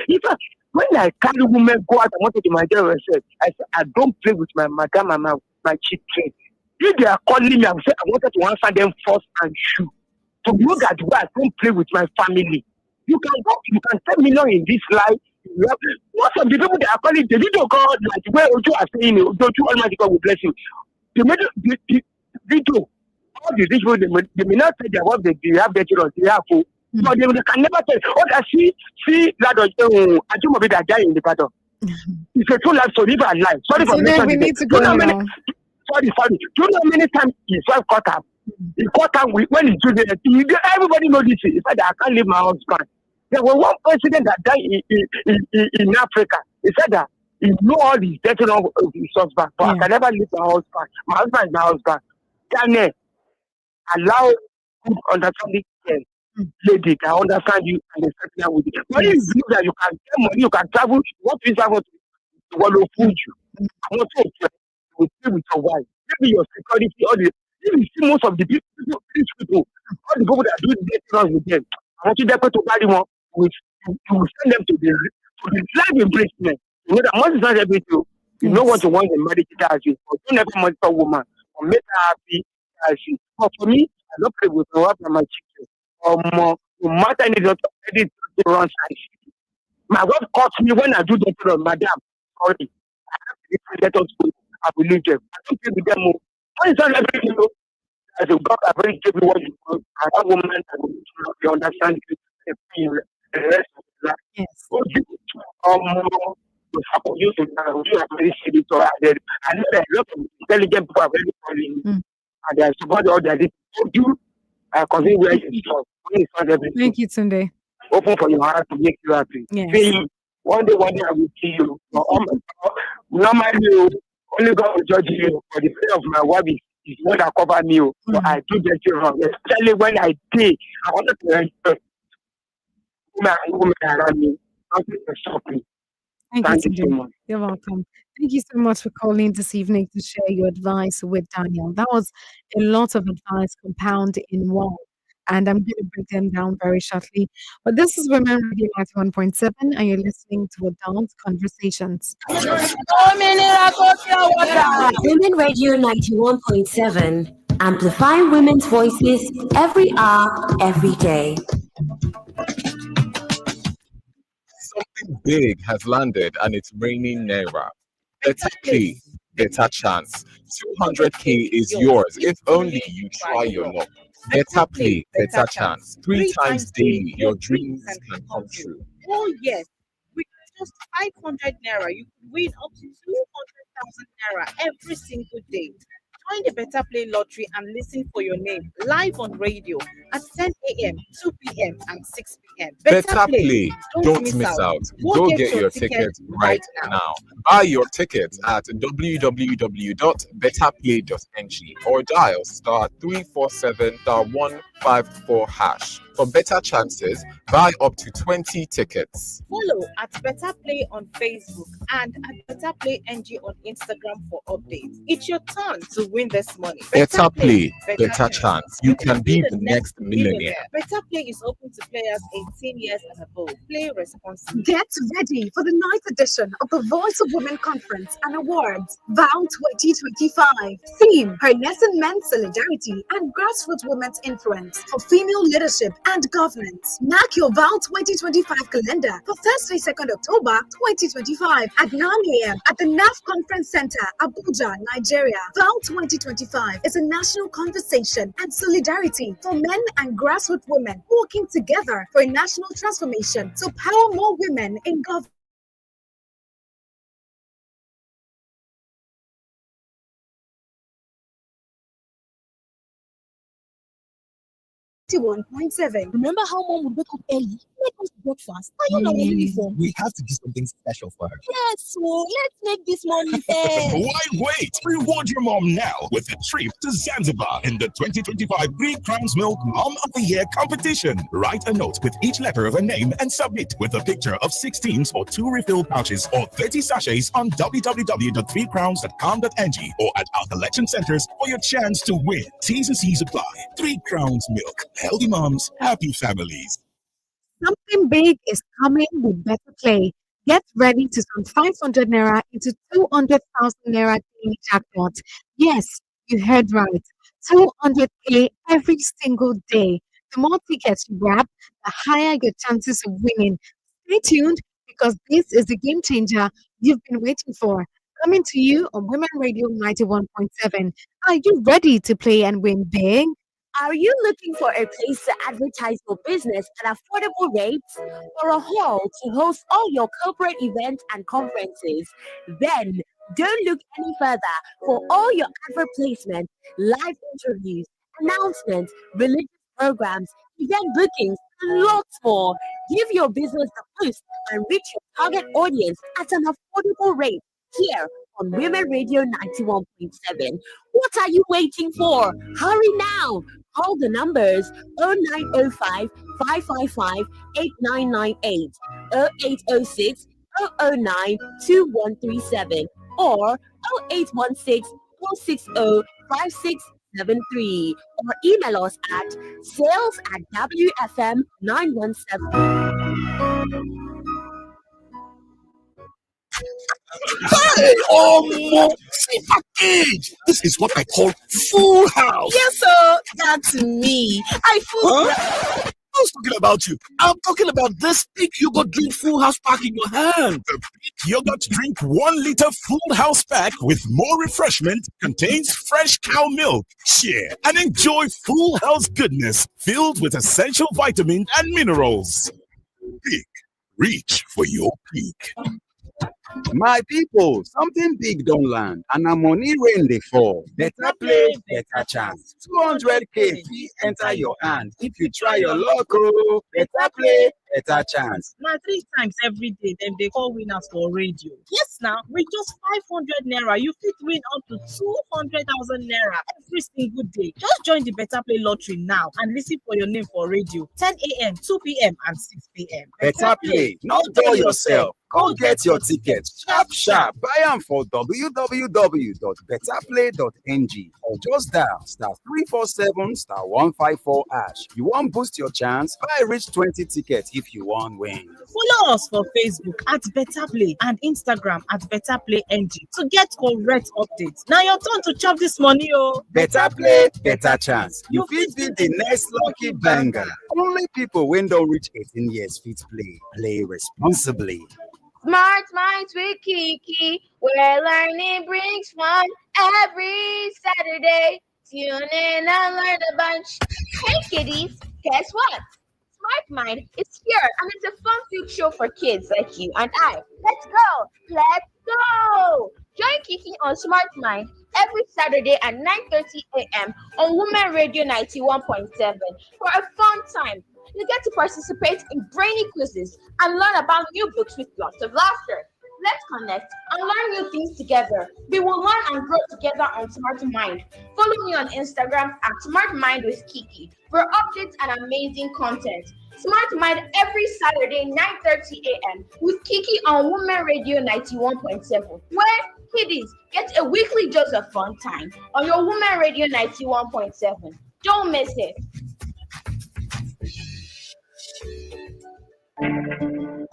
When I carry women go out, I wanted to my dear myself. I said, I don't play with my madam and my children. If they are calling me, I say I wanted to answer them first and shoot. To know that why I don't play with my family. You can 10 million in this life. Most of the people that are calling, the video God, like where Ojo are saying, Ojo Almighty God will bless you. The video, all the rich people, they may not say their wife, they have their children, they have food. But they can never tell. I see that I do maybe that guy in the battle. It's a true life story, live a life. Sorry for me. We need to go now. Sorry. Do you know how many times his wife caught up? He caught up when he did it. Everybody knows this. He said, I can't leave my husband. There was one president that died in Africa. He said that he knew all his death of his husband, but I can never leave my husband. My husband is my husband. Can allow good understanding lady can understand you and they settle down with you. When you believe that you can get money, you can travel, what is that to want to food you? I want to stay with your wife. Maybe your security, all the if you see most of the people, all the people that do this with them, I want you to marry one with you will send them to the life embracement. You know that money is not everything. You know what you want in marriage as you. But don't ever monitor a woman or make her happy as she. But for me, I don't play with my wife and my children. No matter anything wrong side. My wife caught me when I do that. Madam, sorry. I have to let us go. I believe them. I don't play with them more. When it's not everything, as a God, I very give you what you want. I have woman that will understand the rest of the life. Yes. So you to have very serious. So I know that a lot of intelligent people are very calling and they are supporting all that. You consider where you stop. Thank you, Tunde. Open for your heart to make you happy. Yes. See, one day I will see you. Normally, only God will judge you. For the fear of my wife is what that cover me. So I do get you wrong. Especially when I did, I wanted to enjoy women around me. Nothing to stop me. Thank you so much. You're welcome. Thank you so much for calling this evening to share your advice with Daniel. That was a lot of advice compounded in one. and I'm going to break them down very shortly. But this is Women Radio 91.7, and you're listening to Adult Conversations. Women Radio 91.7, amplifying women's voices every hour, every day. Something big has landed and it's raining Naira. Better play, better chance. 200K is yours if only you try your luck. Better play, better chance. 3 times daily, your dreams can come true. Oh, yes. With just 500 Naira, you could win up to 200,000 Naira every single day. Join the Better Play Lottery and listen for your name live on radio at 10 a.m., 2 p.m., and 6 p.m. Better play. Don't miss out. Go get your ticket right now. Buy your tickets at www.betterplay.ng or dial *347*154# for better chances. Buy up to 20 tickets. Follow at Better Play on Facebook and at Better Play NG on Instagram for updates. It's your turn to win this money. Better play, better chance. You can be the next millionaire. Better Play is open to players 18 years and above. Play responsibly. Get ready for the 9th edition of the Voice of Women Conference and Awards, VOW 2025. Theme: Harness and Men's Solidarity and Grassroots Women's Influence for Female Leadership and Governance. Mark your VOW 2025 calendar for Thursday, 2nd October 2025 at 9 a.m. at the NAF Conference Center, Abuja, Nigeria. VOW 2025 is a national conversation and solidarity for men and grassroots women working together for a national transformation to power more women in government. 91.7. Remember how mom would wake up early, make us breakfast? Are you not in uniform? We have to do something special for her. Yes, so let's make this money fair. Why wait? Reward your mom now with a trip to Zanzibar in the 2025 Three Crowns Milk Mom of the Year competition. Write a note with each letter of a name and submit with a picture of 16s or 2 refill pouches or 30 sachets on www.threecrowns.com.ng or at our collection centers for your chance to win. T's and C's apply. 3 Crowns Milk. Healthy moms, happy families. Something big is coming with Better Play. Get ready to turn 500 Naira into 200,000 Naira daily jackpot. Yes, you heard right. 200K every single day. The more tickets you grab, the higher your chances of winning. Stay tuned because this is the game changer you've been waiting for. Coming to you on Women Radio 91.7. Are you ready to play and win big? Are you looking for a place to advertise your business at affordable rates or a hall to host all your corporate events and conferences? Then don't look any further for all your advert placement, live interviews, announcements, religious programs, event bookings, and lots more. Give your business a boost and reach your target audience at an affordable rate here on Women Radio 91.7. What are you waiting for? Hurry now! Call the numbers 0905 555 8998, 0806 009 2137, or 0816 460 5673, or email us at sales@wfm917. Hey, see package. This is what I call full house. Yes, sir. That's me. I full. Huh? I was talking about you. I'm talking about this big yogurt drink full house pack in your hand. The big yogurt drink 1 liter full house pack with more refreshment contains fresh cow milk. Share and enjoy full house goodness filled with essential vitamins and minerals. Big, reach for your peak. My people, something big don't land, and a money rain they fall. Better play, better chance. 200K fee enter your hand. If you try your luck, oh, better play, better chance. Now 3 times every day, then they call winners for radio. Yes, now with just 500 Naira, you fit win up to 200,000 Naira every single day. Just join the Better Play Lottery now and listen for your name for radio. 10 a.m., 2 p.m., and 6 p.m. Better play, not dull yourself. Go get your ticket tickets sharp sharp. Buy them for www.betterplay.ng or just dial *347*154#. You want boost your chance? Buy reach 20 tickets if you want win. Follow us for Facebook at Better Play and Instagram at Better Play NG to get correct updates. Now your turn to chop this money, oh. Better play, better chance. You fit be the next lucky banger. Only people when don't reach 18 years fit play. Play responsibly. Smart Minds with Kiki, where learning brings fun every Saturday. Tune in and learn a bunch. Hey kiddies, guess what? Smart Mind is here and it's a fun-filled show for kids like you and I. Let's go! Let's go! Join Kiki on Smart Mind every Saturday at 9:30 a.m. on Women Radio 91.7 for a fun time. You get to participate in brainy quizzes and learn about new books with lots of laughter. Let's connect and learn new things together. We will learn and grow together on Smart Mind. Follow me on Instagram at Smart Mind with Kiki for updates and amazing content. Smart Mind every Saturday, 9:30 a.m. with Kiki on Women Radio 91.7, where kiddies get a weekly dose of fun time on your Women Radio 91.7. Don't miss it.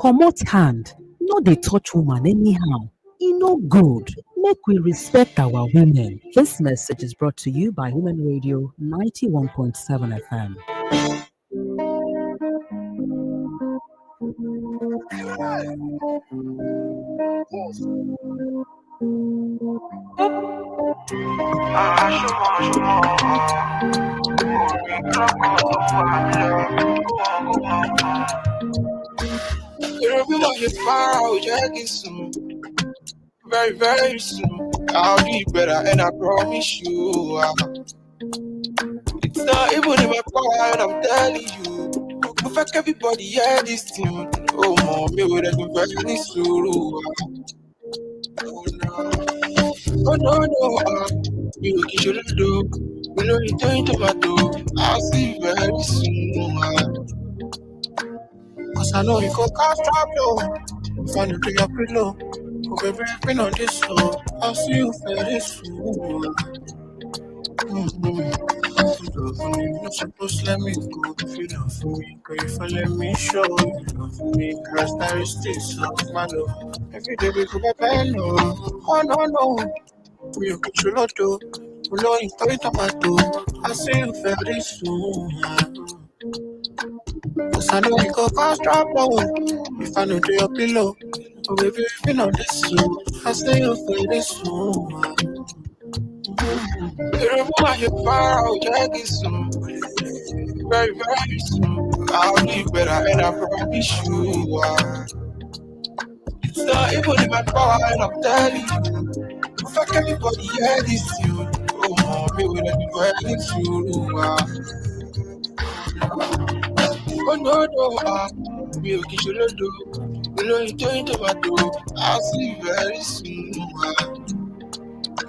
Comot hand, no dey touch woman anyhow. E no good. Make we respect our women. This message is brought to you by Women Radio 91.7 FM. Everyone is far out, checking soon. Very, very soon. I'll be better, and I promise you. It's not even in my power, and I'm telling you. Fuck everybody, yeah, this thing. Oh, mom, you would have been very soon. Oh, no. You should do. We know you're doing tomato. I'll see you very soon. Cause I know you go cast trouble. If I need to your pillow, oh baby, I've been on this show. I'll see you very soon. You're not supposed to let me go. If you love me, girl, if I let me show you love me, characteristics of my love. Every day we go back, no. Oh no. We are control auto. We know you throw it tomato. I'll see you very soon. Cause I know you go cast trouble. If I know to your pillow, oh baby, you've been on this soon. I say you feel this soon. Remember your far out, checking soon. Very, very soon. I'll be better, and I promise you. It's not even in my power, and I'm telling you. Fuck everybody, yeah, this you. Oh, mom, you would have been very soon. Oh no, we will kiss you do. We know you're doing tomato. I'll see you very soon.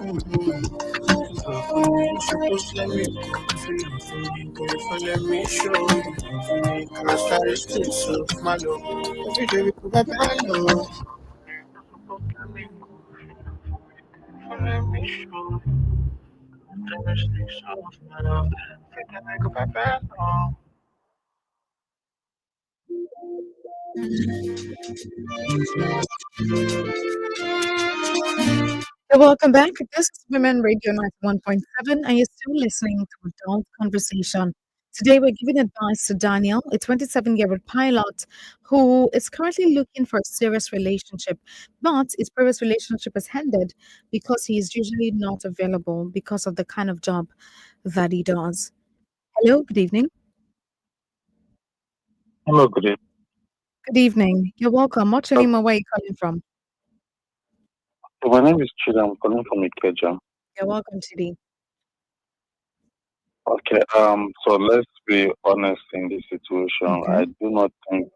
You're supposed to let me go. If you love me, girl, if I let me show you love me, characteristics of my love. Every day we go back, I know. Let me show you characteristics of my love. Every day we go back, I know. Welcome back. This is Women Radio 91.7, and you're still listening to Adult Conversation. Today, we're giving advice to Daniel, a 27-year-old pilot who is currently looking for a serious relationship, but his previous relationship has ended because he is usually not available because of the kind of job that he does. Hello, good evening. Hello, good evening. Good evening. You're welcome. What's your name and where are you calling from? My name is Chida. I'm calling from Ikeja. You're welcome, Chidi. Okay. So let's be honest in this situation. Okay. I do not think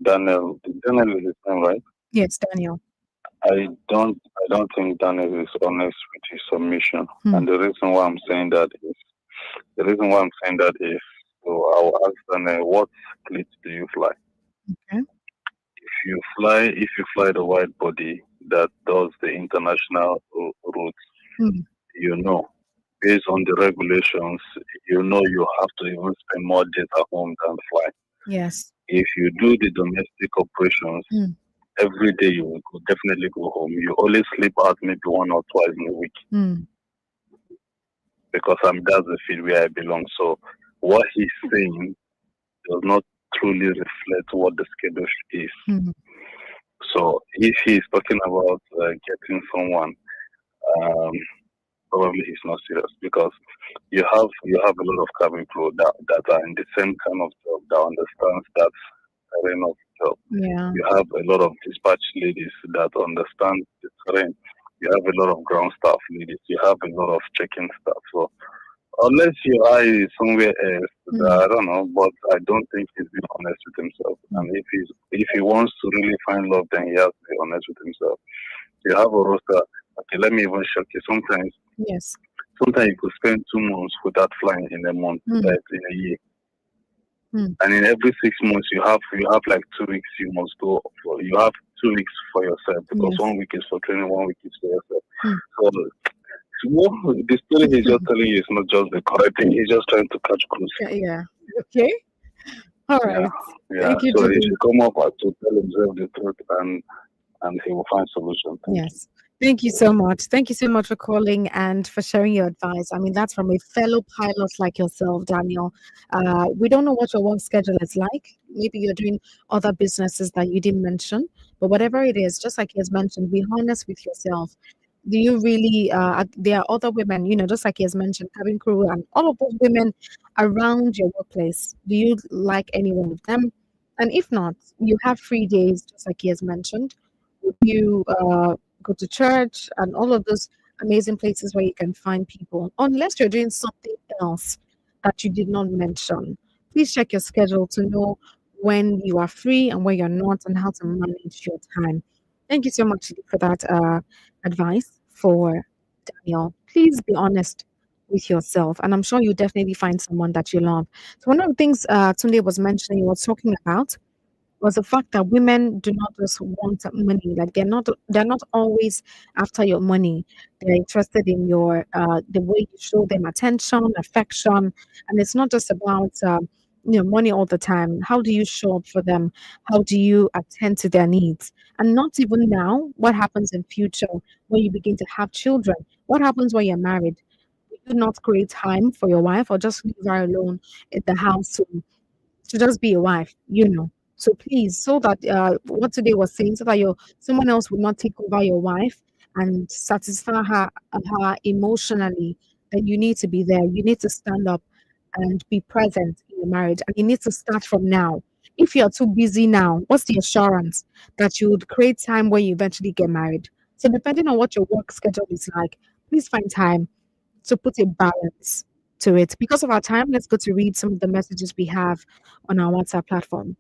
Daniel is his name, right? Yes, Daniel. I don't think Daniel is honest with his submission. And the reason why I'm saying that is so I'll ask Daniel, what cleats do you fly? Okay. If you fly the white body, that does the international routes, Mm. you know, based on the regulations, you know you have to even spend more days at home than fly. Yes. If you do the domestic operations, Mm. every day you will definitely go home. You only sleep out maybe one or twice in a week Mm. because that's the field where I belong. So what he's saying does not truly reflect what the schedule is. Mm. So if he's talking about getting someone, um, probably he's not serious because you have a lot of cabin crew that are in the same kind of job that understands that terrain of job. Yeah. You have a lot of dispatch ladies that understand the terrain. You have a lot of ground staff ladies. You have a lot of checking staff. So unless your eye is somewhere else, I don't know. But I don't think he's being honest with himself. And if he wants to really find love, then he has to be honest with himself. You have a roster. Okay, let me even shock you. Yes. Sometimes you could spend 2 months without flying in a month, like in a year. Mm. And in every 6 months, you have like 2 weeks. You must go. You have 2 weeks for yourself because Yes. 1 week is for training, 1 week is for yourself. Mm. So the story he's just telling you is not just the correct thing. He's just trying to catch cruise. Yeah. Okay. All right. Yeah. Thank you, So he Judy. should come up to tell himself the truth, and he will find solution. Yes. Thank you so much. Thank you so much for calling and for sharing your advice. I mean, that's from a fellow pilot like yourself, Daniel. We don't know what your work schedule is like. Maybe you're doing other businesses that you didn't mention, but whatever it is, just like he has mentioned, be honest with yourself. Do you really, there are other women, just like he has mentioned, cabin crew and all of those women around your workplace. Do you like any one of them? And if not, you have free days, just like he has mentioned. You go to church and all of those amazing places where you can find people, unless you're doing something else that you did not mention. Please check your schedule to know when you are free and when you're not, and how to manage your time. Thank you so much for that advice for Daniel. Please be honest with yourself, and I'm sure you definitely find someone that you love. So one of the things Tunde was mentioning, was talking about, was the fact that women do not just want money. Like they're not always after your money. They're interested in your the way you show them attention, affection, and it's not just about money all the time. How do you show up for them? How do you attend to their needs? And not even now. What happens in future when you begin to have children? What happens when you're married? Do you not create time for your wife, or just leave her alone in the house to just be a wife. So please, so that what today was saying, so that someone else will not take over your wife and satisfy her emotionally, then you need to be there. You need to stand up and be present in your marriage. And you need to start from now. If you're too busy now, what's the assurance that you would create time when you eventually get married? So depending on what your work schedule is like, please find time to put a balance to it. Because of our time, let's go to read some of the messages we have on our WhatsApp platform.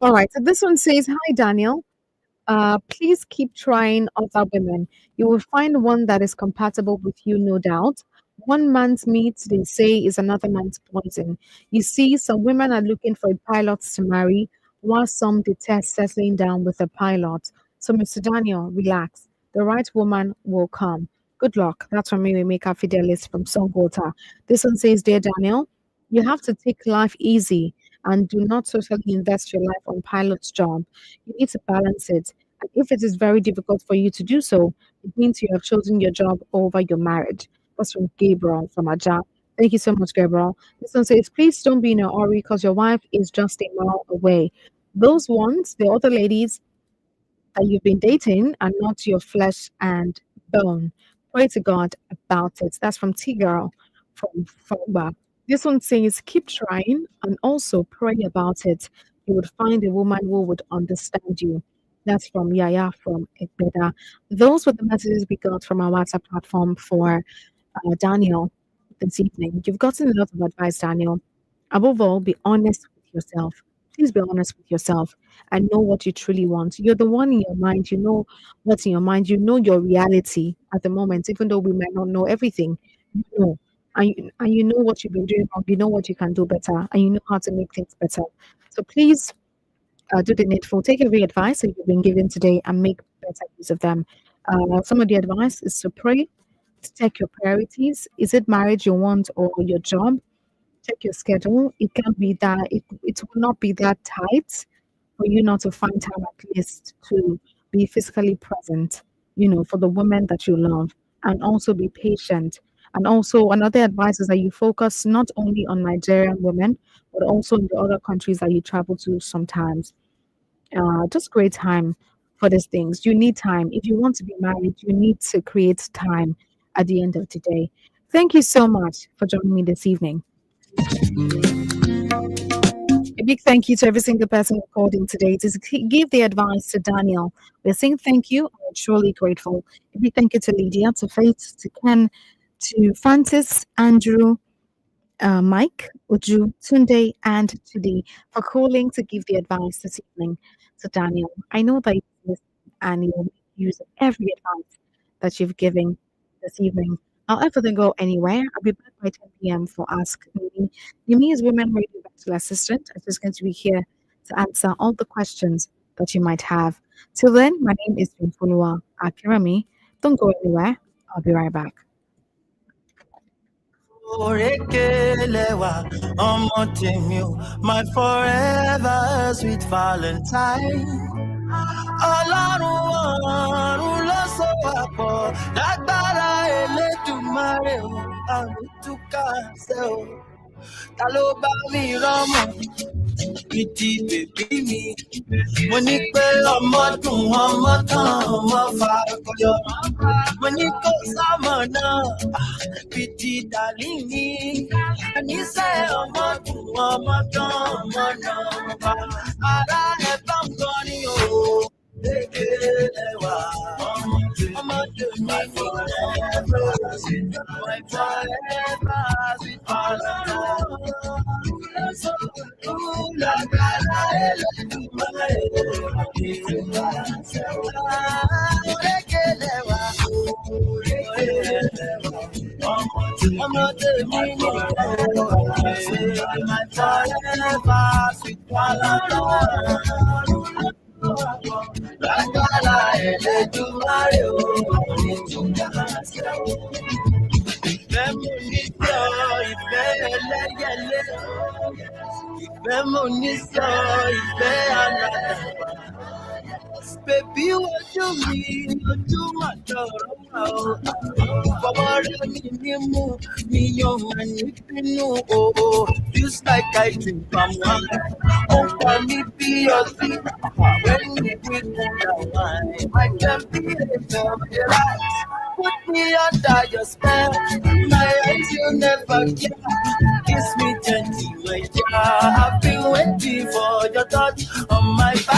All right, so this one says, "Hi, Daniel. Please keep trying other women. You will find one that is compatible with you, no doubt. One man's meat, they say, is another man's poison. You see, some women are looking for pilots to marry, while some detest settling down with a pilot. So, Mr. Daniel, relax. The right woman will come. Good luck." That's from me, we make our Fidelis from Songwater. This one says, "Dear Daniel, you have to take life easy and do not totally invest your life on pilot's job. You need to balance it. And if it is very difficult for you to do so, it means you have chosen your job over your marriage." That's from Gabriel from Aja. Thank you so much, Gabriel. This one says, "Please don't be in a hurry because your wife is just a mile away. Those ones, the other ladies that you've been dating, are not your flesh and bone. Pray to God about it." That's from T Girl from Fogba. This one says, "Keep trying and also pray about it. You would find a woman who would understand you." That's from Yaya from Ekbeda. Those were the messages we got from our WhatsApp platform for Daniel this evening. You've gotten a lot of advice, Daniel. Above all, be honest with yourself. Please be honest with yourself and know what you truly want. You're the one in your mind. You know what's in your mind. You know your reality at the moment, even though we might not know everything. You know. And you know what you've been doing wrong. You know what you can do better. And you know how to make things better. So please do the needful. Take every advice that you've been given today and make better use of them. Some of the advice is to pray, to check your priorities. Is it marriage you want or your job? Check your schedule. It can't be that it will not be that tight for you not to find time at least to be physically present, for the woman that you love, and also be patient. And also another advice is that you focus not only on Nigerian women, but also in the other countries that you travel to sometimes. Just create time for these things. You need time. If you want to be married, you need to create time at the end of the day. Thank you so much for joining me this evening. A big thank you to every single person who called in today to give the advice to Daniel. We're saying thank you. We're truly grateful. A big thank you to Lydia, to Faith, to Ken, to Francis, Andrew, Mike, Uju, Tunde, and Chidi for calling to give the advice this evening to Daniel. I know that you listen and you will use every advice that you've given this evening. However, don't go anywhere. I'll be back by 10 p.m. for Ask Me. Yumi is Women Radio Virtual Assistant. I'm just going to be here to answer all the questions that you might have. Till then, my name is Funfulua Akirami. Don't go anywhere. I'll be right back. My forever sweet Valentine. Ọlọ́run ọ̀run ló so wá pọ̀ lágbára Elédùmarè o àmì túká ṣe o ta ló bá mi rọ́mọ ìdí bèbí mi mo ní pé ọmọ dùn ọmọ tán ọmọ fa ọkọyọ mo ní kó sọmọ náà ìdí dàlí mi àníṣe ọmọ dùn ọmọ tán ọmọ náà fa ara ẹ̀ bá ń gbọ́ ni o. My forever, sweet lágbára Elédùmarè o ní túká ṣe o. Ìfẹ́ mo ní sọ ìfẹ́ ẹlẹ́yẹlé. Ìfẹ́ mo ní sọ ìfẹ́ aládàá. Bèbí ojú mi ojú mà dọ̀rọ̀ wá o. Fọwọ́ rẹ mi nímú mi yóò máa ní bínú o. Just like I drink from wine. Ó pa mí bí ọtí. When we drink that wine, my temperature relax. Put me under your spell. My eyes you never get. Kiss me gently, my dear. I've been waiting for your touch on my body.